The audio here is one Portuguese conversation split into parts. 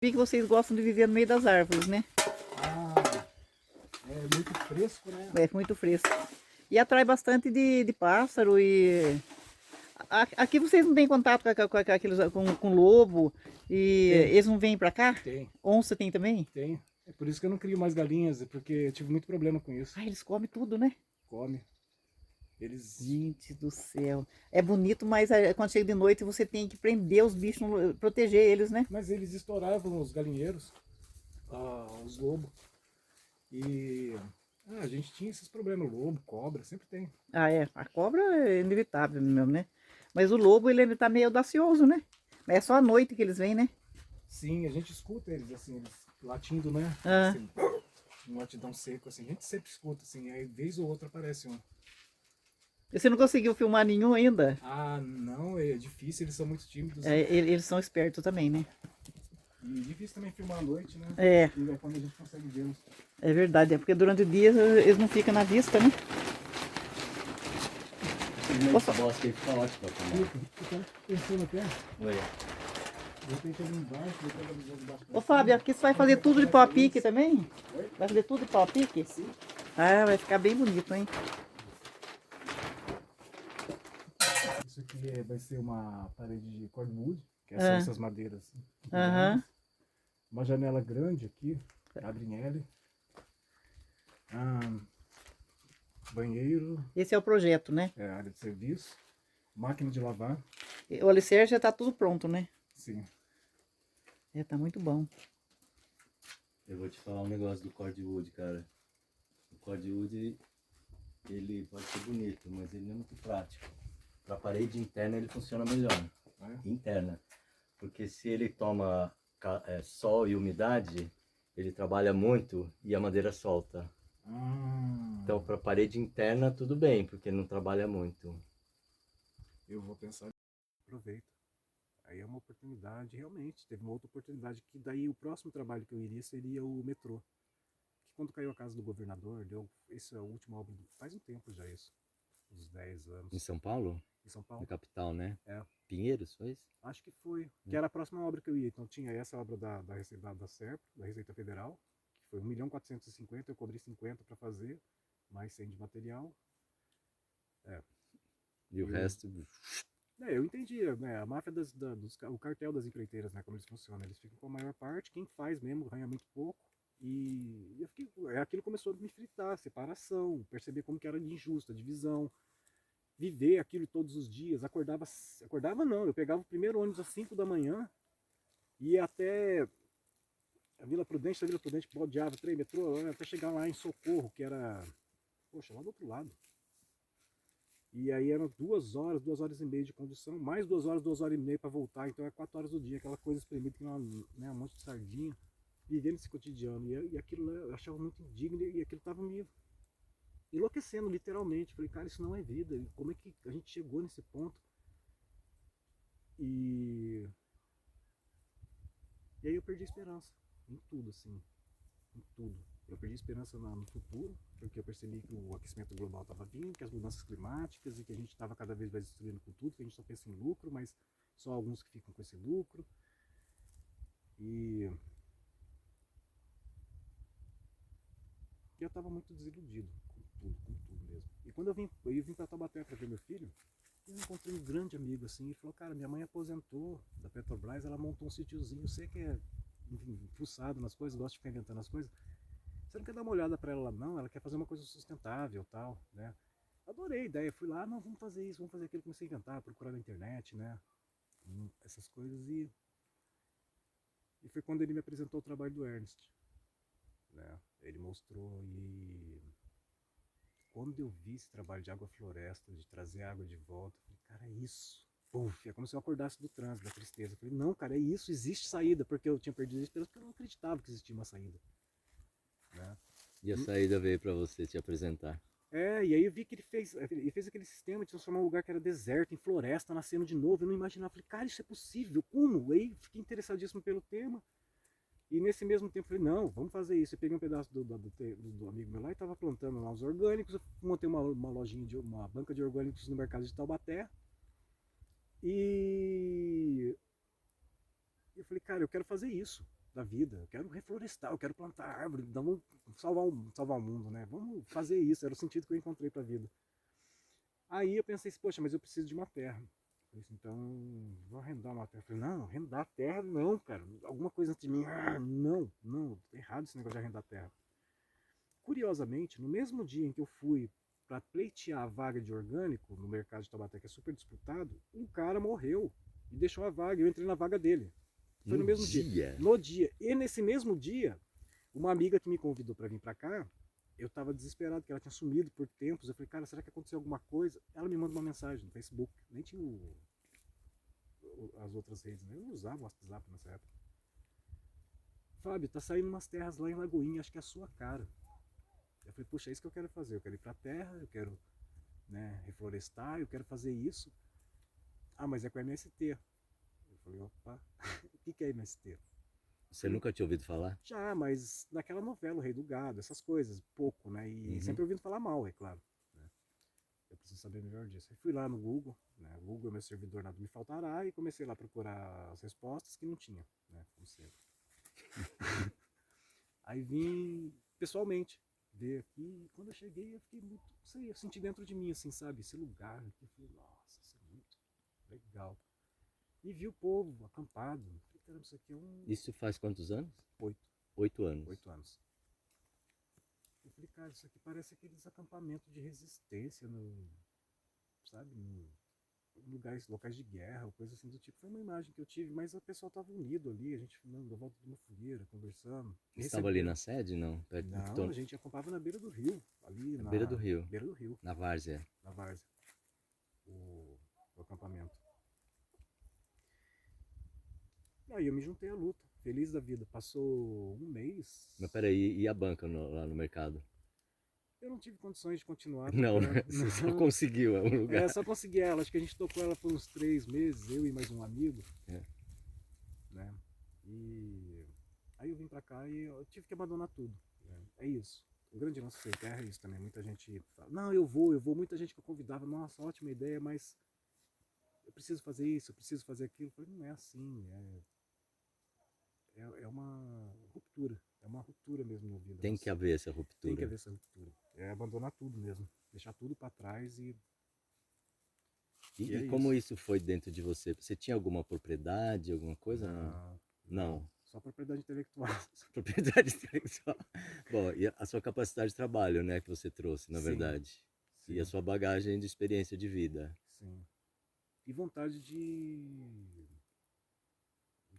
Vi que vocês gostam de viver no meio das árvores, né? Ah, é muito fresco, né? É muito fresco. E atrai bastante de pássaro e... Aqui vocês não têm contato com aqueles, com lobo e Tem. eles não vêm pra cá? Tem, Onça tem também? tem. É por isso que eu não crio mais galinhas, é porque eu tive muito problema com isso. Ah, eles comem tudo, né? Come. Eles. Gente do céu. É bonito, mas quando chega de noite você tem que prender os bichos, proteger eles, né? Mas eles estouravam os galinheiros, os lobos. E a gente tinha esses problemas, lobo, cobra, sempre tem. Ah, é. A cobra é inevitável mesmo, né? Mas o lobo, ele tá meio audacioso, né? Mas é só à noite que eles vêm, né? Sim, a gente escuta eles assim, eles latindo, né? Ah. Assim, um latidão seco, assim. A gente sempre escuta, assim, aí vez ou outra aparece um. E você não conseguiu filmar nenhum ainda? Ah, não, é difícil, eles são muito tímidos. É, eles são espertos também, né? E difícil também filmar à noite, né? É. E é quando a gente consegue vê-los. É verdade, é porque durante o dia eles não ficam na vista, né? Esse bosque aí fica ótimo pra tomar. Fica pensando até, Oi. de repente ali embaixo, depois ali embaixo. Ô Fábio, aqui você vai fazer tudo de pau a pique também? Vai fazer tudo de pau a pique? Sim. Ah, vai ficar bem bonito, hein? Isso aqui vai ser uma parede de cordwood, que Ah. são essas madeiras. Aham. Uma janela grande aqui, abre em L. Banheiro, Esse é o projeto, né? área de serviço, máquina de lavar, O alicerce já tá tudo pronto, né? sim. É, tá muito bom. Eu vou te falar um negócio do cordwood, cara. O cordwood, ele pode ser bonito, mas ele não é muito prático. Pra parede interna ele funciona melhor. Interna. Porque se ele toma sol e umidade, ele trabalha muito e a madeira solta. Então para parede interna tudo bem, porque ele não trabalha muito. Eu vou pensar, aproveita. Aí é uma oportunidade, realmente. Teve uma outra oportunidade que daí o próximo trabalho que eu iria seria o metrô. Que quando caiu a casa do governador, esse é a última obra, faz um tempo já isso, uns 10 anos. Em São Paulo? Em São Na Paulo? capital, né? É. Pinheiros, foi isso? Acho que foi. Que era a próxima obra que eu ia. Então tinha essa obra da Receita da SERP, da Receita Federal, que foi 1.450.000, eu cobrei 50 para fazer, mais 100 de material. E o resto... Eu entendi, né? A máfia o cartel das empreiteiras, né? Como eles funcionam. Eles ficam com a maior parte, quem faz mesmo ganha muito pouco. E eu fiquei, aquilo começou a me fritar, separação, perceber como que era injusta, divisão. Viver aquilo todos os dias, acordava não, eu pegava o primeiro ônibus às 5 da manhã, ia até a Vila Prudente, baldeava, trem, metrô, até chegar lá em Socorro, que era, poxa, lá do outro lado. E aí eram 2 horas e meia de condução, mais 2 horas e meia para voltar, então é 4 horas do dia, aquela coisa espremida que um monte de sardinha, vivendo esse cotidiano. E aquilo eu achava muito indigno e aquilo estava me enlouquecendo, literalmente. Falei, cara, isso não é vida. Como é que a gente chegou nesse ponto? E aí eu perdi a esperança em tudo, assim, em tudo. Eu perdi a esperança no futuro, porque eu percebi que o aquecimento global estava vindo, que as mudanças climáticas e que a gente estava cada vez mais destruindo com tudo, que a gente só pensa em lucro, mas só alguns que ficam com esse lucro. E eu estava muito desiludido com tudo mesmo. E quando eu vim para Taubaté para ver meu filho, eu encontrei um grande amigo assim e falou, cara, minha mãe aposentou da Petrobras, ela montou um sítiozinho, você que é fuçado nas coisas, gosta de ficar inventando as coisas, você não quer dar uma olhada para ela lá não? Ela quer fazer uma coisa sustentável tal, né? Adorei a ideia, fui lá, não, vamos fazer isso, vamos fazer aquilo, comecei a inventar, procurar na internet, né? Essas coisas e foi quando ele me apresentou o trabalho do Ernst, né? Ele mostrou e quando eu vi esse trabalho de água-floresta, de trazer água de volta, eu falei, cara, é isso. Puf, é como se eu acordasse do trânsito, da tristeza. Eu falei, não, cara, é isso, existe saída, porque eu tinha perdido a esperança, porque eu não acreditava que existia uma saída. Né? E a saída veio para você te apresentar? E aí eu vi que ele fez aquele sistema de transformar um lugar que era deserto em floresta, nascendo de novo. Eu não imaginava, falei, cara, isso é possível, como? Aí fiquei interessadíssimo pelo tema. E nesse mesmo tempo falei, não, vamos fazer isso. Eu peguei um pedaço do amigo meu lá e estava plantando lá os orgânicos. Eu montei uma lojinha, uma banca de orgânicos no mercado de Taubaté. E eu falei, cara, eu quero fazer isso. da vida. Eu quero reflorestar, eu quero plantar árvore, então vamos salvar o mundo, né? Vamos fazer isso. Era o sentido que eu encontrei para a vida. Aí eu pensei assim, poxa, mas eu preciso de uma terra. Eu disse, então, vou arrendar uma terra. Eu falei, não, arrendar terra não, cara. Alguma coisa antes de mim, não, tá errado esse negócio de arrendar terra. Curiosamente, no mesmo dia em que eu fui para pleitear a vaga de orgânico no mercado de Taubaté, que é super disputado, um cara morreu e deixou a vaga. Eu entrei na vaga dele. Foi no mesmo dia. No dia. E nesse mesmo dia, uma amiga que me convidou para vir para cá, eu estava desesperado, que ela tinha sumido por tempos. Eu falei, cara, será que aconteceu alguma coisa? Ela me manda uma mensagem no Facebook. Nem tinha as outras redes, né? Eu não usava o WhatsApp nessa época. Fábio, tá saindo umas terras lá em Lagoinha, acho que é a sua cara. Eu falei, puxa, é isso que eu quero fazer. Eu quero ir pra terra, eu quero, né, reflorestar, eu quero fazer isso. Ah, mas é com MST. Eu falei, opa, o que é MST? Você nunca tinha ouvido falar? Já, mas naquela novela, O Rei do Gado, essas coisas, pouco, né? E sempre ouvindo falar mal, é claro. Né? Eu preciso saber melhor disso. Aí fui lá no Google, né? O Google é meu servidor, nada me faltará, e comecei lá a procurar as respostas que não tinha, né? Como sempre. Aí vim pessoalmente ver aqui, e quando eu cheguei, eu fiquei muito, não sei, eu senti dentro de mim, assim, sabe? Esse lugar aqui, eu falei, nossa, isso é muito legal. E vi o povo acampado. Falei, caramba, isso aqui é um. Isso faz quantos anos? 8, 8 anos. 8 anos. Eu falei, cara, isso aqui parece aqueles acampamentos de resistência, no, sabe, em locais de guerra, ou coisa assim do tipo. Foi uma imagem que eu tive, mas o pessoal estava unido ali, a gente filmando à volta de uma fogueira, conversando. Estava ali na sede, não? Perto do Não, a gente acampava na beira do rio, ali na na beira do rio, beira do rio, na várzea. na várzea, o acampamento. Aí eu me juntei à luta, feliz da vida. Passou um mês. Mas peraí, e a banca lá no mercado? Eu não tive condições de continuar Não, né? procurando. Você só conseguiu um É, lugar. só consegui ela. Acho que a gente tocou ela por uns 3 meses, eu e mais um amigo. É. Né? E aí eu vim pra cá e eu tive que abandonar tudo. Né? É isso. O grande lance sem terra é isso também. Muita gente fala, não, eu vou. Muita gente que eu convidava, nossa, ótima ideia, mas eu preciso fazer isso, eu preciso fazer aquilo. Eu falei, não é assim. É uma ruptura. É uma ruptura mesmo na vida. Tem que haver essa ruptura. Tem que haver essa ruptura. É abandonar tudo mesmo. Deixar tudo para trás e. E como isso foi dentro de você? Você tinha alguma propriedade, alguma coisa? Não. Só propriedade intelectual. Só propriedade intelectual. Bom, e a sua capacidade de trabalho, né, que você trouxe, na Sim, verdade. sim. E a sua bagagem de experiência de vida. Sim. E vontade de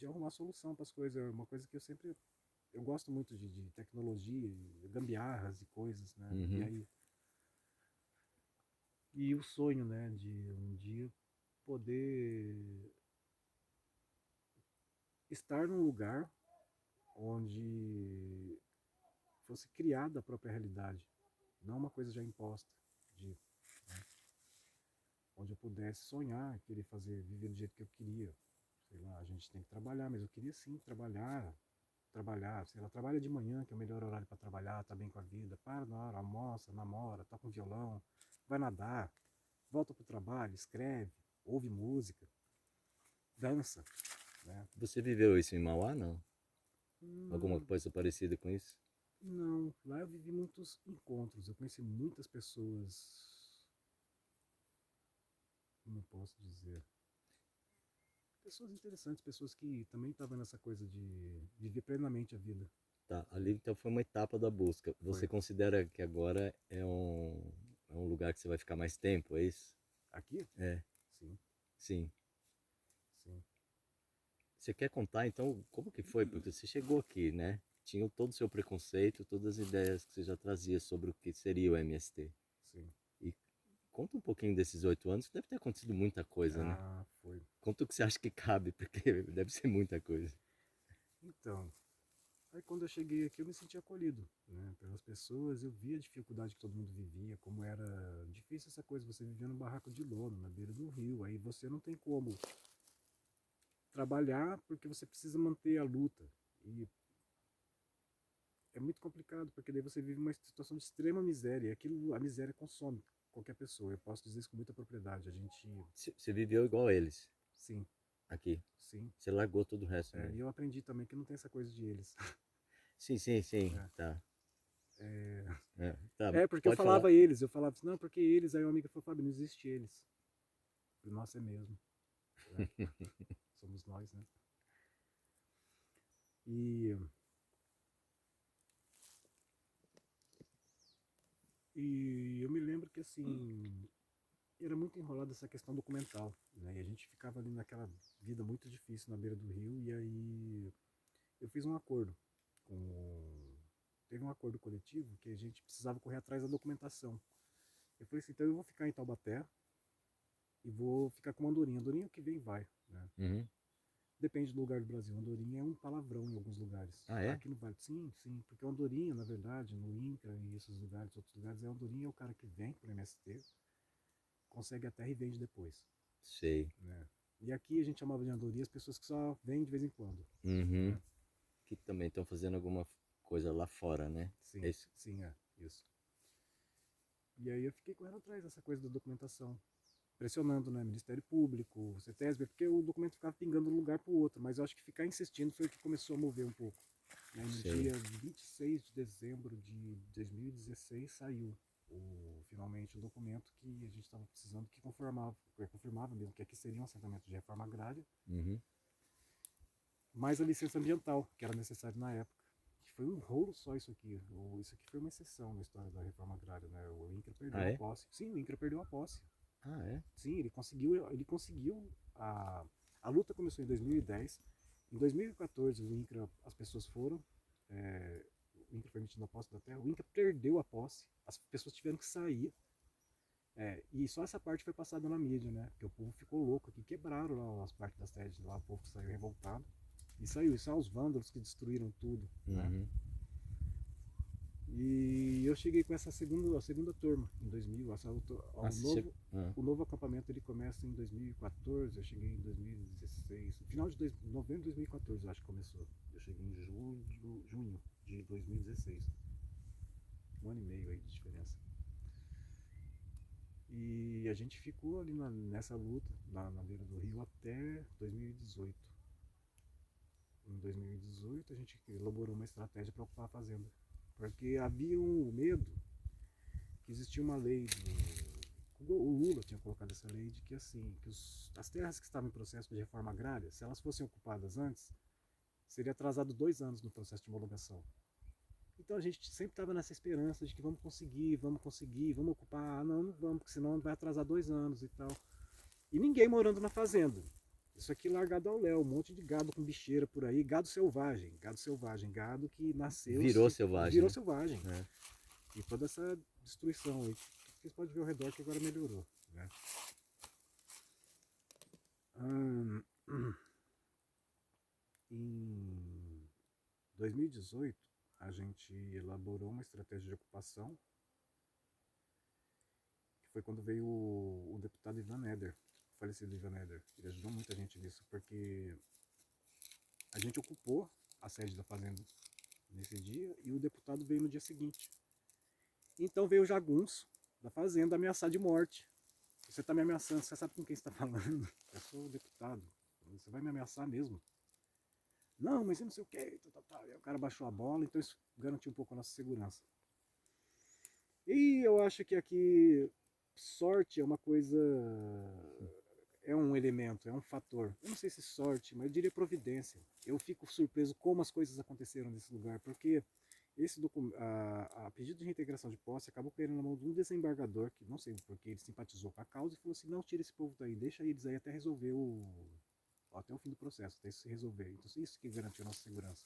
arrumar solução para as coisas. É uma coisa que eu sempre. Eu gosto muito de tecnologia, gambiarras e coisas, né? E aí. E o sonho, né, de um dia poder estar num lugar onde fosse criada a própria realidade, não uma coisa já imposta, né, onde eu pudesse sonhar, querer viver do jeito que eu queria. Sei lá, a gente tem que trabalhar, mas eu queria sim trabalhar, sei lá, trabalha de manhã, que é o melhor horário para trabalhar, tá bem com a vida, para na hora, almoça, namora, toca um violão, vai nadar, volta pro trabalho, escreve, ouve música, dança, né? Você viveu isso em Mauá, não? Alguma coisa parecida com isso? Não, lá eu vivi muitos encontros, eu conheci muitas pessoas, como eu posso dizer, pessoas interessantes, pessoas que também estavam nessa coisa de viver plenamente a vida. Tá, ali então foi uma etapa da busca. Você considera que agora é um lugar que você vai ficar mais tempo, é isso? Aqui? É. Sim. Sim. Sim. Você quer contar então como que foi? Porque você chegou aqui, né? Tinha todo o seu preconceito, todas as ideias que você já trazia sobre o que seria o MST. Sim. E conta um pouquinho desses 8 anos, que deve ter acontecido muita coisa, né? Ah, foi. Conta o que você acha que cabe, porque deve ser muita coisa. Então, aí quando eu cheguei aqui eu me senti acolhido, né, pelas pessoas, eu via a dificuldade que todo mundo vivia, como era difícil essa coisa, você vivia num barraco de lona, na beira do rio, aí você não tem como trabalhar porque você precisa manter a luta, e é muito complicado, porque daí você vive uma situação de extrema miséria, e aquilo, a miséria consome qualquer pessoa, eu posso dizer isso com muita propriedade, a gente, Você viveu igual a eles. sim, aqui. Sim. Você largou todo o resto, É, né? e eu aprendi também que não tem essa coisa de eles. Sim, sim, sim. É. Tá. É, Tá, porque eu pode falar. falava eles, eu falava assim, não, porque eles, aí uma amiga falou, Fábio, não existe eles. Eu falei, nossa, é mesmo. É. Somos nós, né? E, e eu me lembro que assim, era muito enrolada essa questão documental, né? E a gente ficava ali naquela vida muito difícil na beira do rio, e aí eu fiz um acordo com. Teve um acordo coletivo que a gente precisava correr atrás da documentação. Eu falei assim, então eu vou ficar em Taubaté e vou ficar com uma andorinha. Andorinha que vem vai, né? Uhum. Depende do lugar do Brasil. Andorinha é um palavrão em alguns lugares. Ah, é? Aqui no Vale, sim, sim. Porque o andorinha, na verdade, no INCRA e esses lugares, outros lugares, andorinha é o cara que vem pro MST, consegue a terra e vende depois. Sei. Né? E aqui a gente chamava de andorinha as pessoas que só vêm de vez em quando. Uhum. Né? Que também estão fazendo alguma coisa lá fora, né? É Sim, isso. sim, é, isso. E aí eu fiquei correndo atrás dessa coisa da documentação. Pressionando, né, Ministério Público, CETESB, porque o documento ficava pingando de um lugar para o outro, mas eu acho que ficar insistindo foi o que começou a mover um pouco. Né? No Sei. dia 26 de dezembro de 2016 saiu finalmente o documento que a gente estava precisando, que confirmava mesmo que aqui seria um assentamento de reforma agrária, Uhum. mais a licença ambiental, que era necessário na época. Que foi um rolo só isso aqui. Isso aqui foi uma exceção na história da reforma agrária. Né? O INCRA perdeu Ah, a é? posse. Sim, o INCRA perdeu a posse. Ah, é? Sim, ele conseguiu a luta começou em 2010. Em 2014, o INCRA, as pessoas foram, o INCRA permitindo a posse da terra, o INCRA perdeu a posse, as pessoas tiveram que sair, e só essa parte foi passada na mídia, né? Porque o povo ficou louco aqui, quebraram lá as partes das sedes lá, o povo saiu revoltado, e saiu, e só os vândalos que destruíram tudo, né? Uhum. E eu cheguei com a segunda turma, em 2000. Ah, você chegou. O novo acampamento ele começa em 2014, eu cheguei em 2016. No final de novembro de 2014, eu acho que começou. Eu cheguei em junho de 2016. Um ano e meio aí de diferença. E a gente ficou ali nessa luta, na beira do rio, até 2018. Em 2018, a gente elaborou uma estratégia para ocupar a fazenda. Porque havia um medo que existia uma lei o Lula tinha colocado essa lei de que assim que as terras que estavam em processo de reforma agrária, se elas fossem ocupadas antes, seria atrasado 2 anos no processo de homologação. Então a gente sempre estava nessa esperança de que vamos conseguir, vamos ocupar. Ah, não, não vamos, porque senão vai atrasar 2 anos e tal. E ninguém morando na fazenda. Isso aqui largado ao léu, um monte de gado com bicheira por aí, gado selvagem, gado que nasceu. Virou selvagem. Virou né? selvagem. É. E toda essa destruição aí. Vocês podem ver ao redor que agora melhorou. Né? Em 2018, a gente elaborou uma estratégia de ocupação, que foi quando veio o deputado Ivan Eder, o falecido Ivan Eder. Ele ajudou muita gente nisso, porque a gente ocupou a sede da fazenda nesse dia e o deputado veio no dia seguinte. Então veio o jagunço da fazenda ameaçar de morte. Você está me ameaçando, você sabe com quem está falando? Eu sou o deputado. Você vai me ameaçar mesmo? Não, mas eu não sei o que. E o cara baixou a bola, então isso garantiu um pouco a nossa segurança. E eu acho que aqui sorte é uma coisa. É um elemento, é um fator. Eu não sei se sorte, mas eu diria providência. Eu fico surpreso como as coisas aconteceram nesse lugar, porque a pedido de reintegração de posse acabou caindo na mão de um desembargador, que não sei porque ele simpatizou com a causa, e falou assim, não tira esse povo daí, deixa eles aí até resolver até o fim do processo, até isso se resolver. Então isso que garantiu a nossa segurança.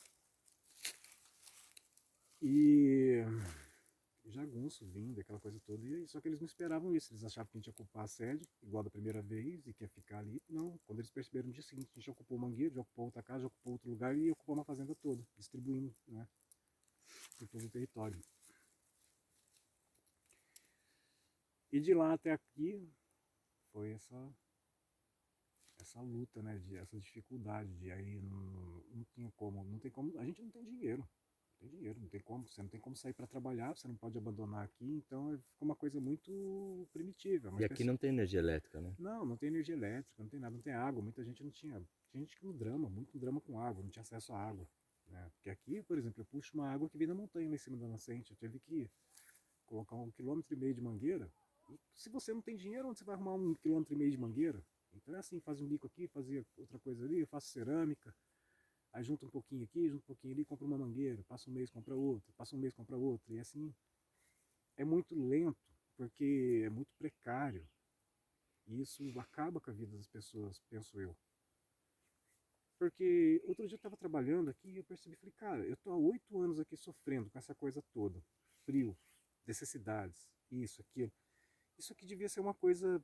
E jagunço vindo, aquela coisa toda, e só que eles não esperavam isso, eles achavam que a gente ia ocupar a sede, igual da primeira vez, e que ia ficar ali. Não, quando eles perceberam no dia seguinte, a gente ocupou o Mangueiro, já ocupou outra casa, já ocupou outro lugar e ocupou uma fazenda toda, distribuindo, né, por todo o território. E de lá até aqui foi essa luta, né, essa dificuldade de aí não tinha como, não tem como, a gente não tem dinheiro. tem dinheiro, não tem como, você não tem como sair para trabalhar, você não pode abandonar aqui, então ficou uma coisa muito primitiva. E aqui não tem energia elétrica, né? Não tem energia elétrica, não tem nada, não tem água, muita gente não tinha. Tinha gente que muito drama com água, não tinha acesso à água. Né? Porque aqui, por exemplo, eu puxo uma água que vem da montanha lá em cima da nascente, eu tive que colocar 1,5 km de mangueira. E se você não tem dinheiro, onde você vai arrumar 1,5 km de mangueira? Então é assim, faz um bico aqui, fazia outra coisa ali, eu faço cerâmica, aí junta um pouquinho aqui, junta um pouquinho ali, compra uma mangueira, passa um mês, compra outra, passa um mês, compra outra, e assim, é muito lento, porque é muito precário, e isso acaba com a vida das pessoas, penso eu. Porque outro dia eu estava trabalhando aqui e eu percebi, falei, cara, eu tô há 8 anos aqui sofrendo com essa coisa toda, frio, necessidades, isso, aquilo. Isso aqui devia ser uma coisa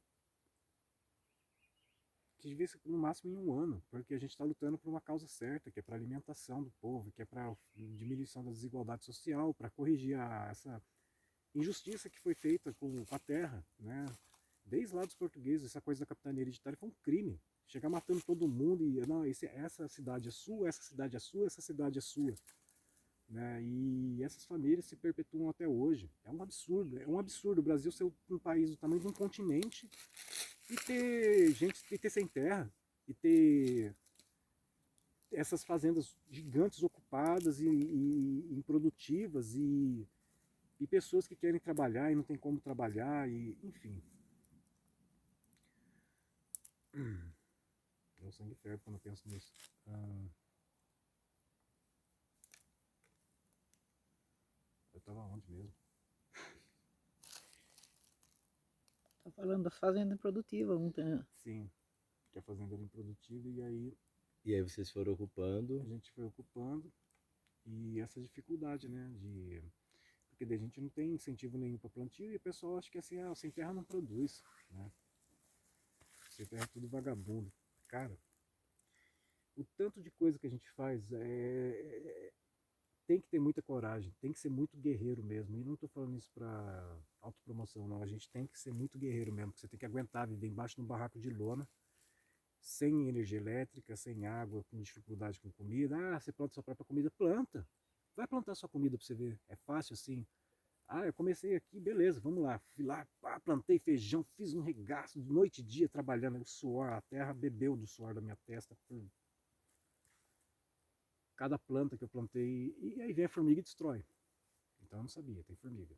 que devia ser no máximo em um ano, porque a gente está lutando por uma causa certa, que é para a alimentação do povo, que é para a diminuição da desigualdade social, para corrigir essa injustiça que foi feita com a terra, né? Desde lá dos portugueses, essa coisa da capitania hereditária foi um crime. Chegar matando todo mundo e não, essa cidade é sua, essa cidade é sua, essa cidade é sua. Né? E essas famílias se perpetuam até hoje. É um absurdo, é um absurdo o Brasil ser um país do tamanho de um continente e ter gente e ter sem terra, e ter essas fazendas gigantes ocupadas e improdutivas e pessoas que querem trabalhar e não tem como trabalhar, e enfim. Meu sangue ferve quando eu penso nisso. Eu tava onde mesmo? Tá falando das fazendas produtivas. Sim, que a fazenda era improdutiva e aí E aí vocês foram a ocupando. gente foi ocupando e essa dificuldade, né, porque daí a gente não tem incentivo nenhum para plantio e o pessoal acha que assim, sem terra não produz, né? Sem terra é tudo vagabundo. Cara, o tanto de coisa que a gente faz tem que ter muita coragem, tem que ser muito guerreiro mesmo. E não estou falando isso para autopromoção, não. A gente tem que ser muito guerreiro mesmo, porque você tem que aguentar viver embaixo de um barraco de lona, sem energia elétrica, sem água, com dificuldade com comida. Ah, você planta sua própria comida? Planta. Vai plantar sua comida para você ver. É fácil assim. Ah, eu comecei aqui, beleza, vamos lá. Fui lá, pá, plantei feijão, fiz um regaço, de noite e dia trabalhando. O suor, a terra bebeu do suor da minha testa por cada planta que eu plantei. E aí vem a formiga e destrói. Então eu não sabia, tem formiga.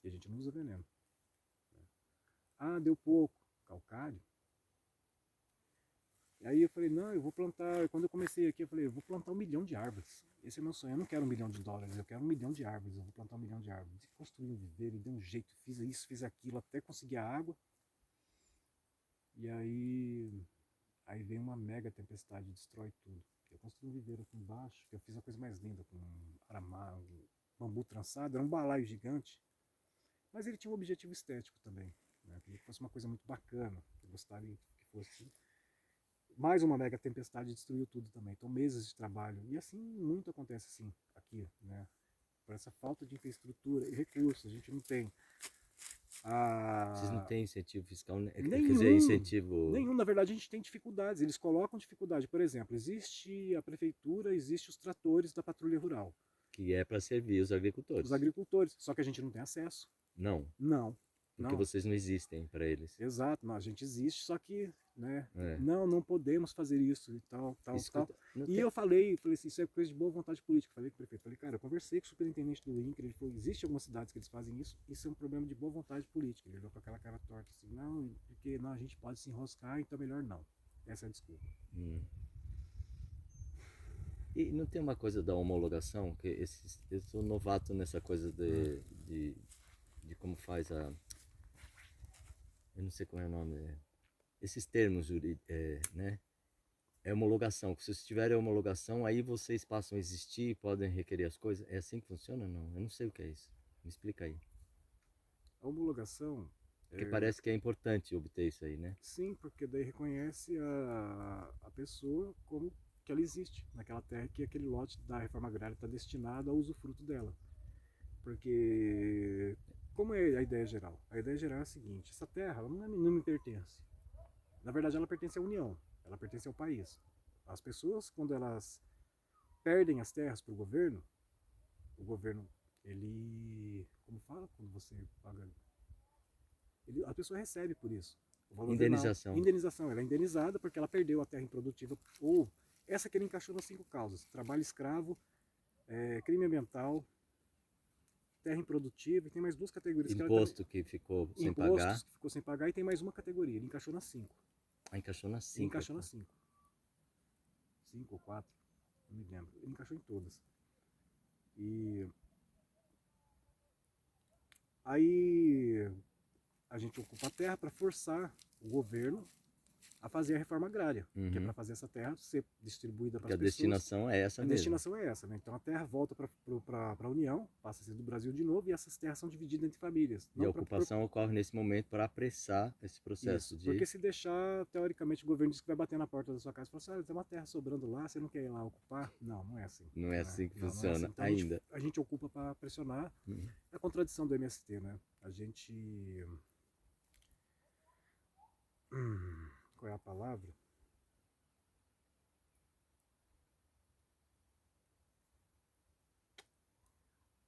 E a gente não usa veneno. Ah, deu pouco. Calcário. E aí eu falei, não, eu vou plantar. Quando eu comecei aqui, eu falei, eu vou plantar 1 milhão de árvores. Esse é meu sonho. Eu não quero US$ 1 milhão, eu quero 1 milhão de árvores. Eu vou plantar 1 milhão de árvores. E construí um viveiro, dei um jeito, fiz isso, fiz aquilo, até conseguir a água. E aí vem uma mega tempestade, destrói tudo. Eu construí um viveiro aqui embaixo, que eu fiz a coisa mais linda, com aramá, um bambu trançado, era um balaio gigante. Mas ele tinha um objetivo estético também. Né? Eu queria que fosse uma coisa muito bacana. Eu gostaria que fosse assim. Mais uma mega tempestade destruiu tudo também. Então, meses de trabalho. E assim, muito acontece assim, aqui, né? Por essa falta de infraestrutura e recursos. A gente não tem. Vocês não têm incentivo fiscal, né? Quer Nenhum, dizer, incentivo. nenhum. Na verdade, a gente tem dificuldades. Eles colocam dificuldade. Por exemplo, existe a prefeitura, existe os tratores da patrulha rural. Que é para servir os agricultores. Os agricultores. Só que a gente não tem acesso. Não. Não. Porque não. vocês não existem para eles. Exato, não, a gente existe, só que, né, É. não podemos fazer isso e tal. Escuta, E tem... eu falei assim, isso é coisa de boa vontade política. Falei com o prefeito, falei, cara, eu conversei com o superintendente do INCRA, ele falou, existe algumas cidades que eles fazem isso é um problema de boa vontade política. Ele olhou com aquela cara torta assim, não, porque não, a gente pode se enroscar, então melhor não. Essa é a desculpa. E não tem uma coisa da homologação, que eu sou novato nessa coisa de como faz a... Eu não sei qual é o nome. Esses termos jurídicos, né? É homologação. Se vocês tiverem homologação, aí vocês passam a existir e podem requerer as coisas. É assim que funciona? Não, eu não sei o que é isso. Me explica aí. A homologação... Porque parece que é importante obter isso aí, né? Sim, porque daí reconhece a pessoa como que ela existe naquela terra, que aquele lote da reforma agrária está destinado ao usufruto dela. Porque, como é a ideia geral? A ideia geral é a seguinte, essa terra ela não me pertence. Na verdade, ela pertence à União, ela pertence ao país. As pessoas, quando elas perdem as terras para o governo, o governo, ele, como fala, quando você paga, a pessoa recebe por isso. O valor Indenização. venal. Indenização, ela é indenizada porque ela perdeu a terra improdutiva, ou essa que ele encaixou nas 5 causas: trabalho escravo, crime ambiental, terra improdutiva, e tem mais 2 categorias. Imposto que ficou sem pagar. Impostos que ficou sem pagar, e tem mais uma categoria, ele encaixou nas 5. Ah, encaixou nas Ele 5. encaixou nas 5. 5 ou 4, não me lembro. Ele encaixou em todas. E aí a gente ocupa a terra para forçar o governo a fazer a reforma agrária, que é Uhum. para fazer essa terra ser distribuída para Porque as a pessoas. destinação é essa A mesmo. destinação é essa, né? Então a terra volta para a União, passa a ser do Brasil de novo, e essas terras são divididas entre famílias. E a ocupação ocorre nesse momento para apressar esse processo Isso, de... porque se deixar, teoricamente, o governo diz que vai bater na porta da sua casa e falar assim: olha, tem uma terra sobrando lá, você não quer ir lá ocupar? Não, não é assim. Não é assim que Não, não é funciona assim. Então, ainda. a gente ocupa para pressionar. Uhum. É a contradição do MST, né? A gente... qual é a palavra?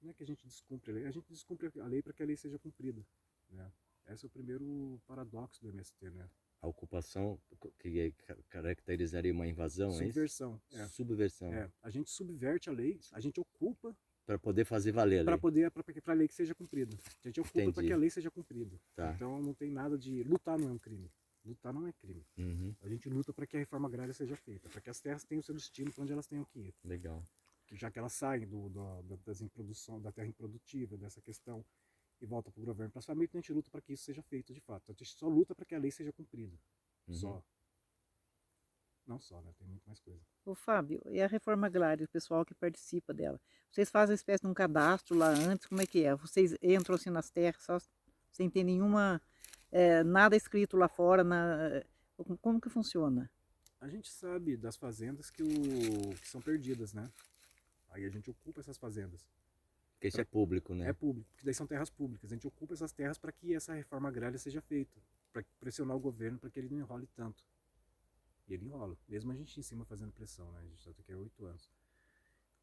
Não é que a gente descumpre a lei, a gente descumpre a lei para que a lei seja cumprida, né? Esse é o primeiro paradoxo do MST, né? A ocupação que caracterizaria uma invasão, Subversão. é isso? Subversão. A gente subverte a lei, a gente ocupa Para poder fazer valer a para lei. poder para a lei que seja cumprida. A gente ocupa para Entendi. que a lei seja cumprida. Tá. Então não tem nada de lutar, não é um crime. Lutar não é crime. Uhum. A gente luta para que a reforma agrária seja feita, para que as terras tenham o seu destino para onde elas tenham que ir. Legal. Já que elas saem da terra improdutiva, dessa questão, e voltam para o governo, para as famílias, então a gente luta para que isso seja feito de fato. A gente só luta para que a lei seja cumprida. Uhum. Só. Não só, né? Tem muito mais coisa. Ô, Fábio, e a reforma agrária, o pessoal que participa dela? Vocês fazem uma espécie de um cadastro lá antes? Como é que é? Vocês entram assim nas terras só sem ter nenhuma, nada escrito lá fora? Como que funciona? A gente sabe das fazendas que são perdidas, né? Aí a gente ocupa essas fazendas. Porque isso é público, né? É público, porque daí são terras públicas. A gente ocupa essas terras para que essa reforma agrária seja feita, para pressionar o governo para que ele não enrole tanto. E ele enrola, mesmo a gente em cima fazendo pressão, né? A gente está aqui há 8 anos.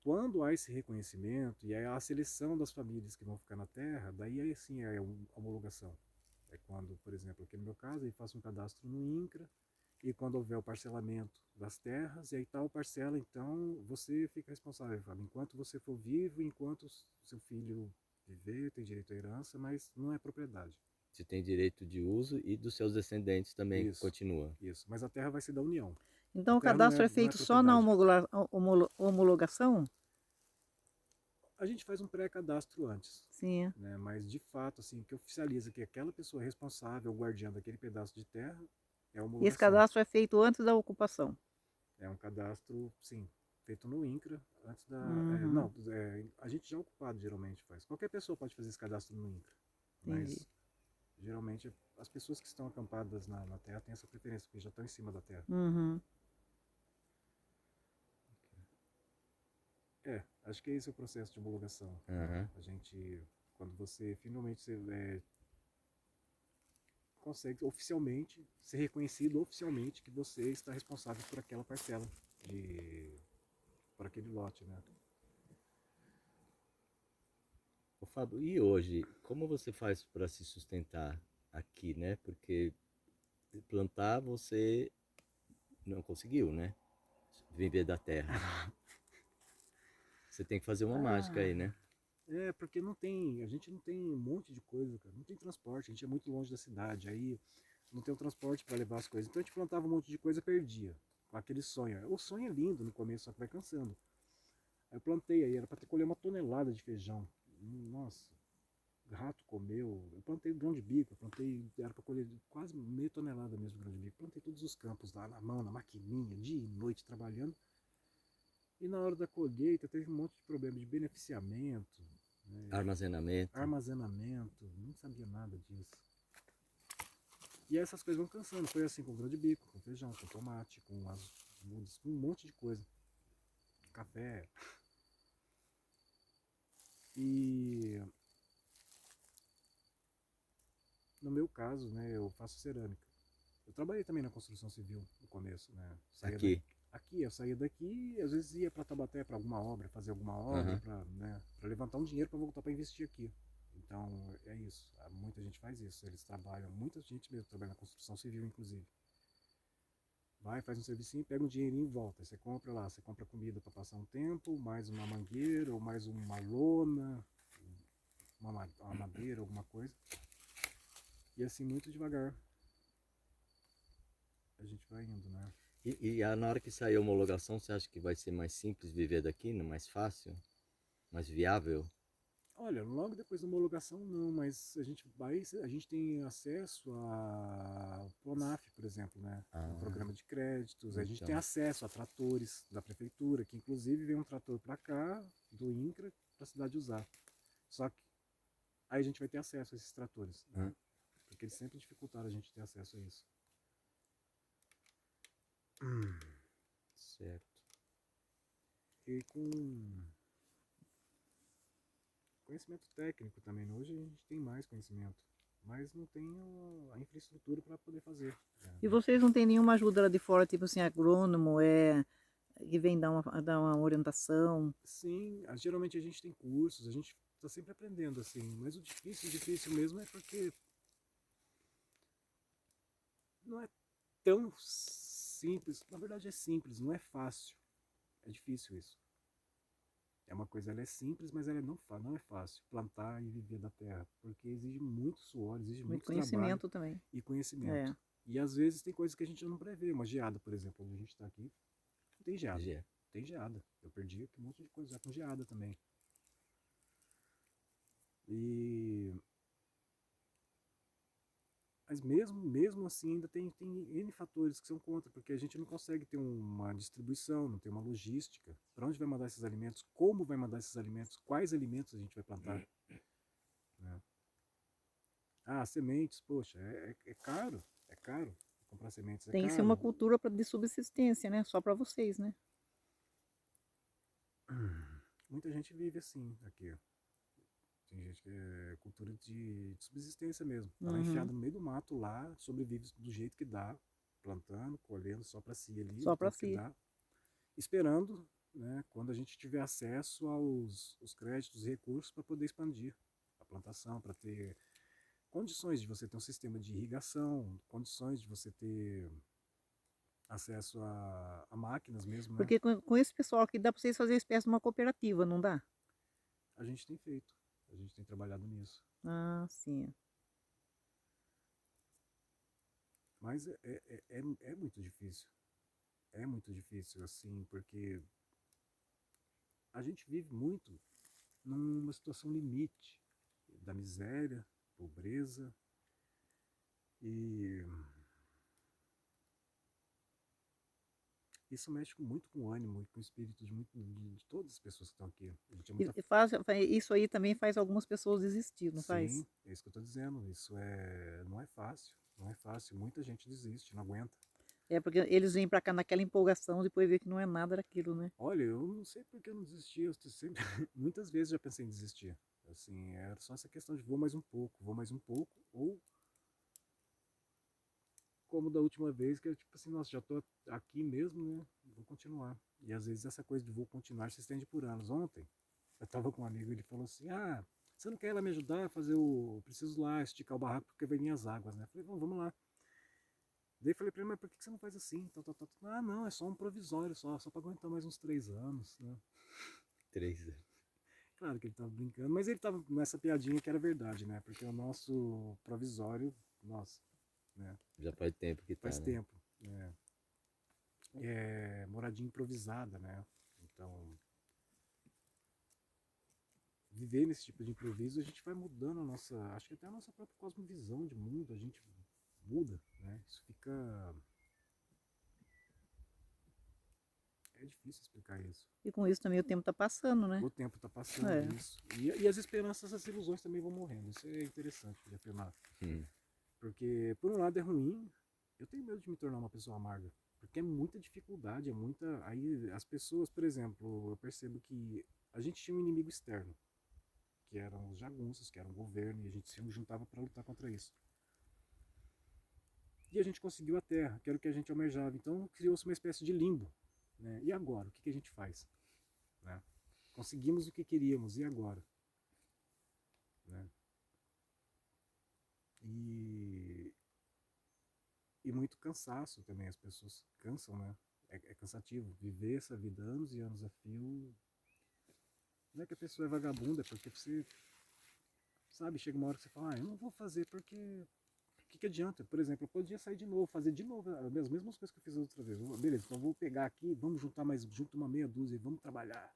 Quando há esse reconhecimento e a seleção das famílias que vão ficar na terra, daí aí sim é a homologação. É quando, por exemplo, aqui no meu caso, eu faço um cadastro no INCRA, e quando houver o parcelamento das terras, e aí tal parcela, então você fica responsável, Fábio, enquanto você for vivo, enquanto seu filho viver, tem direito à herança, mas não é propriedade. Você tem direito de uso e dos seus descendentes também Isso. continua. Isso, mas a terra vai ser da União. Então o terra cadastro não é é feito só na homologação? A gente faz um pré-cadastro antes, Sim. né? Mas de fato, assim, que oficializa que aquela pessoa é responsável, o guardião daquele pedaço de terra, é a E homologação. esse cadastro é feito antes da ocupação? É um cadastro, sim, feito no INCRA, antes da... Uhum. A gente já é ocupado geralmente faz. Qualquer pessoa pode fazer esse cadastro no INCRA, Entendi. mas geralmente as pessoas que estão acampadas na terra têm essa preferência, porque já estão em cima da terra. Uhum. Acho que esse é o processo de homologação. Uhum. A gente, quando você finalmente consegue oficialmente ser reconhecido oficialmente que você está responsável por aquela parcela, por aquele lote, né? Ô, Fábio, e hoje, como você faz para se sustentar aqui, né? Porque plantar você não conseguiu, né? Viver da terra. Você tem que fazer uma mágica aí, né? Porque a gente não tem um monte de coisa, cara. Não tem transporte, a gente é muito longe da cidade, aí não tem o transporte para levar as coisas. Então a gente plantava um monte de coisa, perdia. Com aquele sonho. O sonho é lindo no começo, só que vai cansando. Aí eu plantei aí, era para ter colher 1 tonelada de feijão. Nossa, rato comeu. Eu plantei grão de bico, era para colher quase meia tonelada mesmo de grão de bico. Plantei todos os campos lá na mão, na maquininha, dia e noite trabalhando. E na hora da colheita teve um monte de problema de beneficiamento, né? Armazenamento. Nem sabia nada disso. E essas coisas vão cansando. Foi assim com grão de bico, com feijão, com tomate, com as mudas, com um monte de coisa. Café. E no meu caso, né, eu faço cerâmica. Eu trabalhei também na construção civil no começo, né? aqui, eu saía daqui, às vezes ia para Taubaté para alguma obra, fazer alguma obra, Aham. para, né, para levantar um dinheiro para voltar para investir aqui. Então, é isso. Muita gente faz isso. Eles trabalham, muita gente mesmo trabalha na construção civil, inclusive. Vai, faz um servicinho, pega um dinheirinho e volta. Você compra lá, você compra comida para passar um tempo, mais uma mangueira, ou mais uma lona, uma madeira, alguma coisa. E assim, muito devagar, a gente vai indo, né? Na hora que sair a homologação, você acha que vai ser mais simples viver daqui, né? Mais fácil, mais viável? Olha, logo depois da homologação não, mas a gente tem acesso ao Pronaf, por exemplo, né? Um Ah, programa de créditos, a gente tem então. acesso a tratores da prefeitura, que inclusive vem um trator para cá, do INCRA, para a cidade usar. Só que aí a gente vai ter acesso a esses tratores, né? Hã? Porque eles sempre dificultaram a gente ter acesso a isso. Certo. E com conhecimento técnico também, né? Hoje a gente tem mais conhecimento, mas não tem a infraestrutura para poder fazer. E vocês não têm nenhuma ajuda lá de fora, tipo assim, agrônomo, que vem dar uma orientação? Sim, geralmente a gente tem cursos, a gente está sempre aprendendo assim, mas o difícil mesmo é porque não é tão simples, na verdade é simples, não é fácil, é difícil isso. É uma coisa, ela é simples, mas ela não é fácil plantar e viver da terra, porque exige muito suor, exige Muito muito trabalho conhecimento também. e conhecimento. É. E às vezes tem coisas que a gente não prevê, uma geada, por exemplo, onde a gente está aqui, não tem geada. Gê. Tem geada. Eu perdi aqui um monte de coisa já com geada também. E mas mesmo assim ainda tem N fatores que são contra, porque a gente não consegue ter uma distribuição, não tem uma logística. Para onde vai mandar esses alimentos? Como vai mandar esses alimentos? Quais alimentos a gente vai plantar? Né? Ah, sementes, poxa, é caro. É caro. Comprar sementes é Tem que ser uma caro. cultura de subsistência, né? Só para vocês, né? Muita gente vive assim aqui. Tem gente que é cultura de subsistência mesmo. Tá lá Uhum. enfiado no meio do mato lá, sobrevive do jeito que dá, plantando, colhendo só para si ali, Só do para tanto que si. dá, esperando, né, quando a gente tiver acesso aos os créditos e recursos para poder expandir a plantação, para ter condições de você ter um sistema de irrigação, condições de você ter acesso a máquinas mesmo, né? Porque com esse pessoal aqui dá para vocês fazer espécie de uma cooperativa, não dá? A gente tem feito, a gente tem trabalhado nisso. Ah, sim. Mas é muito difícil. É muito difícil, assim, porque a gente vive muito numa situação limite da miséria, pobreza e isso mexe muito com o ânimo e com o espírito de todas as pessoas que estão aqui. A gente é muita. Isso aí também faz algumas pessoas desistir, não faz? Sim, é isso que eu estou dizendo. Não é fácil, não é fácil. Muita gente desiste, não aguenta. É porque eles vêm para cá naquela empolgação, depois vê que não é nada daquilo, né? Olha, eu não sei porque eu não desisti. Sempre, muitas vezes já pensei em desistir. Assim, era só essa questão de vou mais um pouco, ou como da última vez, que é tipo assim, nossa, já tô aqui mesmo, né? Vou continuar. E às vezes essa coisa de vou continuar se estende por anos. Ontem, eu tava com um amigo, ele falou assim, ah, você não quer ir lá me ajudar a fazer o... Preciso lá esticar o barraco porque vai vir as águas, né? Eu falei, vamos lá. Daí falei pra ele, mas por que você não faz assim? Ah, não, é só um provisório, só pra aguentar mais uns 3 anos, né? 3 anos. Claro que ele tava brincando, mas ele tava nessa piadinha que era verdade, né? Porque o nosso provisório, nossa, né? Já faz tempo que tá, Faz né? tempo, né? É moradia improvisada, né? Então, viver nesse tipo de improviso, a gente vai mudando a nossa, acho que até a nossa própria cosmovisão de mundo, a gente muda, né? Isso fica, é difícil explicar isso. E com isso também o tempo está passando, né? O tempo está passando É. isso. E as esperanças, as ilusões também vão morrendo. Isso é interessante de afirmar. Hum. Porque, por um lado, é ruim. Eu tenho medo de me tornar uma pessoa amarga. Porque é muita dificuldade, é muita. Aí as pessoas, por exemplo, eu percebo que a gente tinha um inimigo externo, que eram os jagunços, que era o governo, e a gente se juntava para lutar contra isso. E a gente conseguiu a terra, que era o que a gente almejava. Então criou-se uma espécie de limbo. né? E agora? O que a gente faz? Né? Conseguimos o que queríamos, e agora? Né? E muito cansaço também, as pessoas cansam, né? É cansativo viver essa vida anos e anos a fio. Não é que a pessoa é vagabunda, é porque você, sabe, chega uma hora que você fala, eu não vou fazer porque o que adianta? Por exemplo, eu podia sair de novo, fazer de novo as mesmas coisas que eu fiz outra vez. Beleza, então vou pegar aqui, vamos junto uma meia dúzia, vamos trabalhar,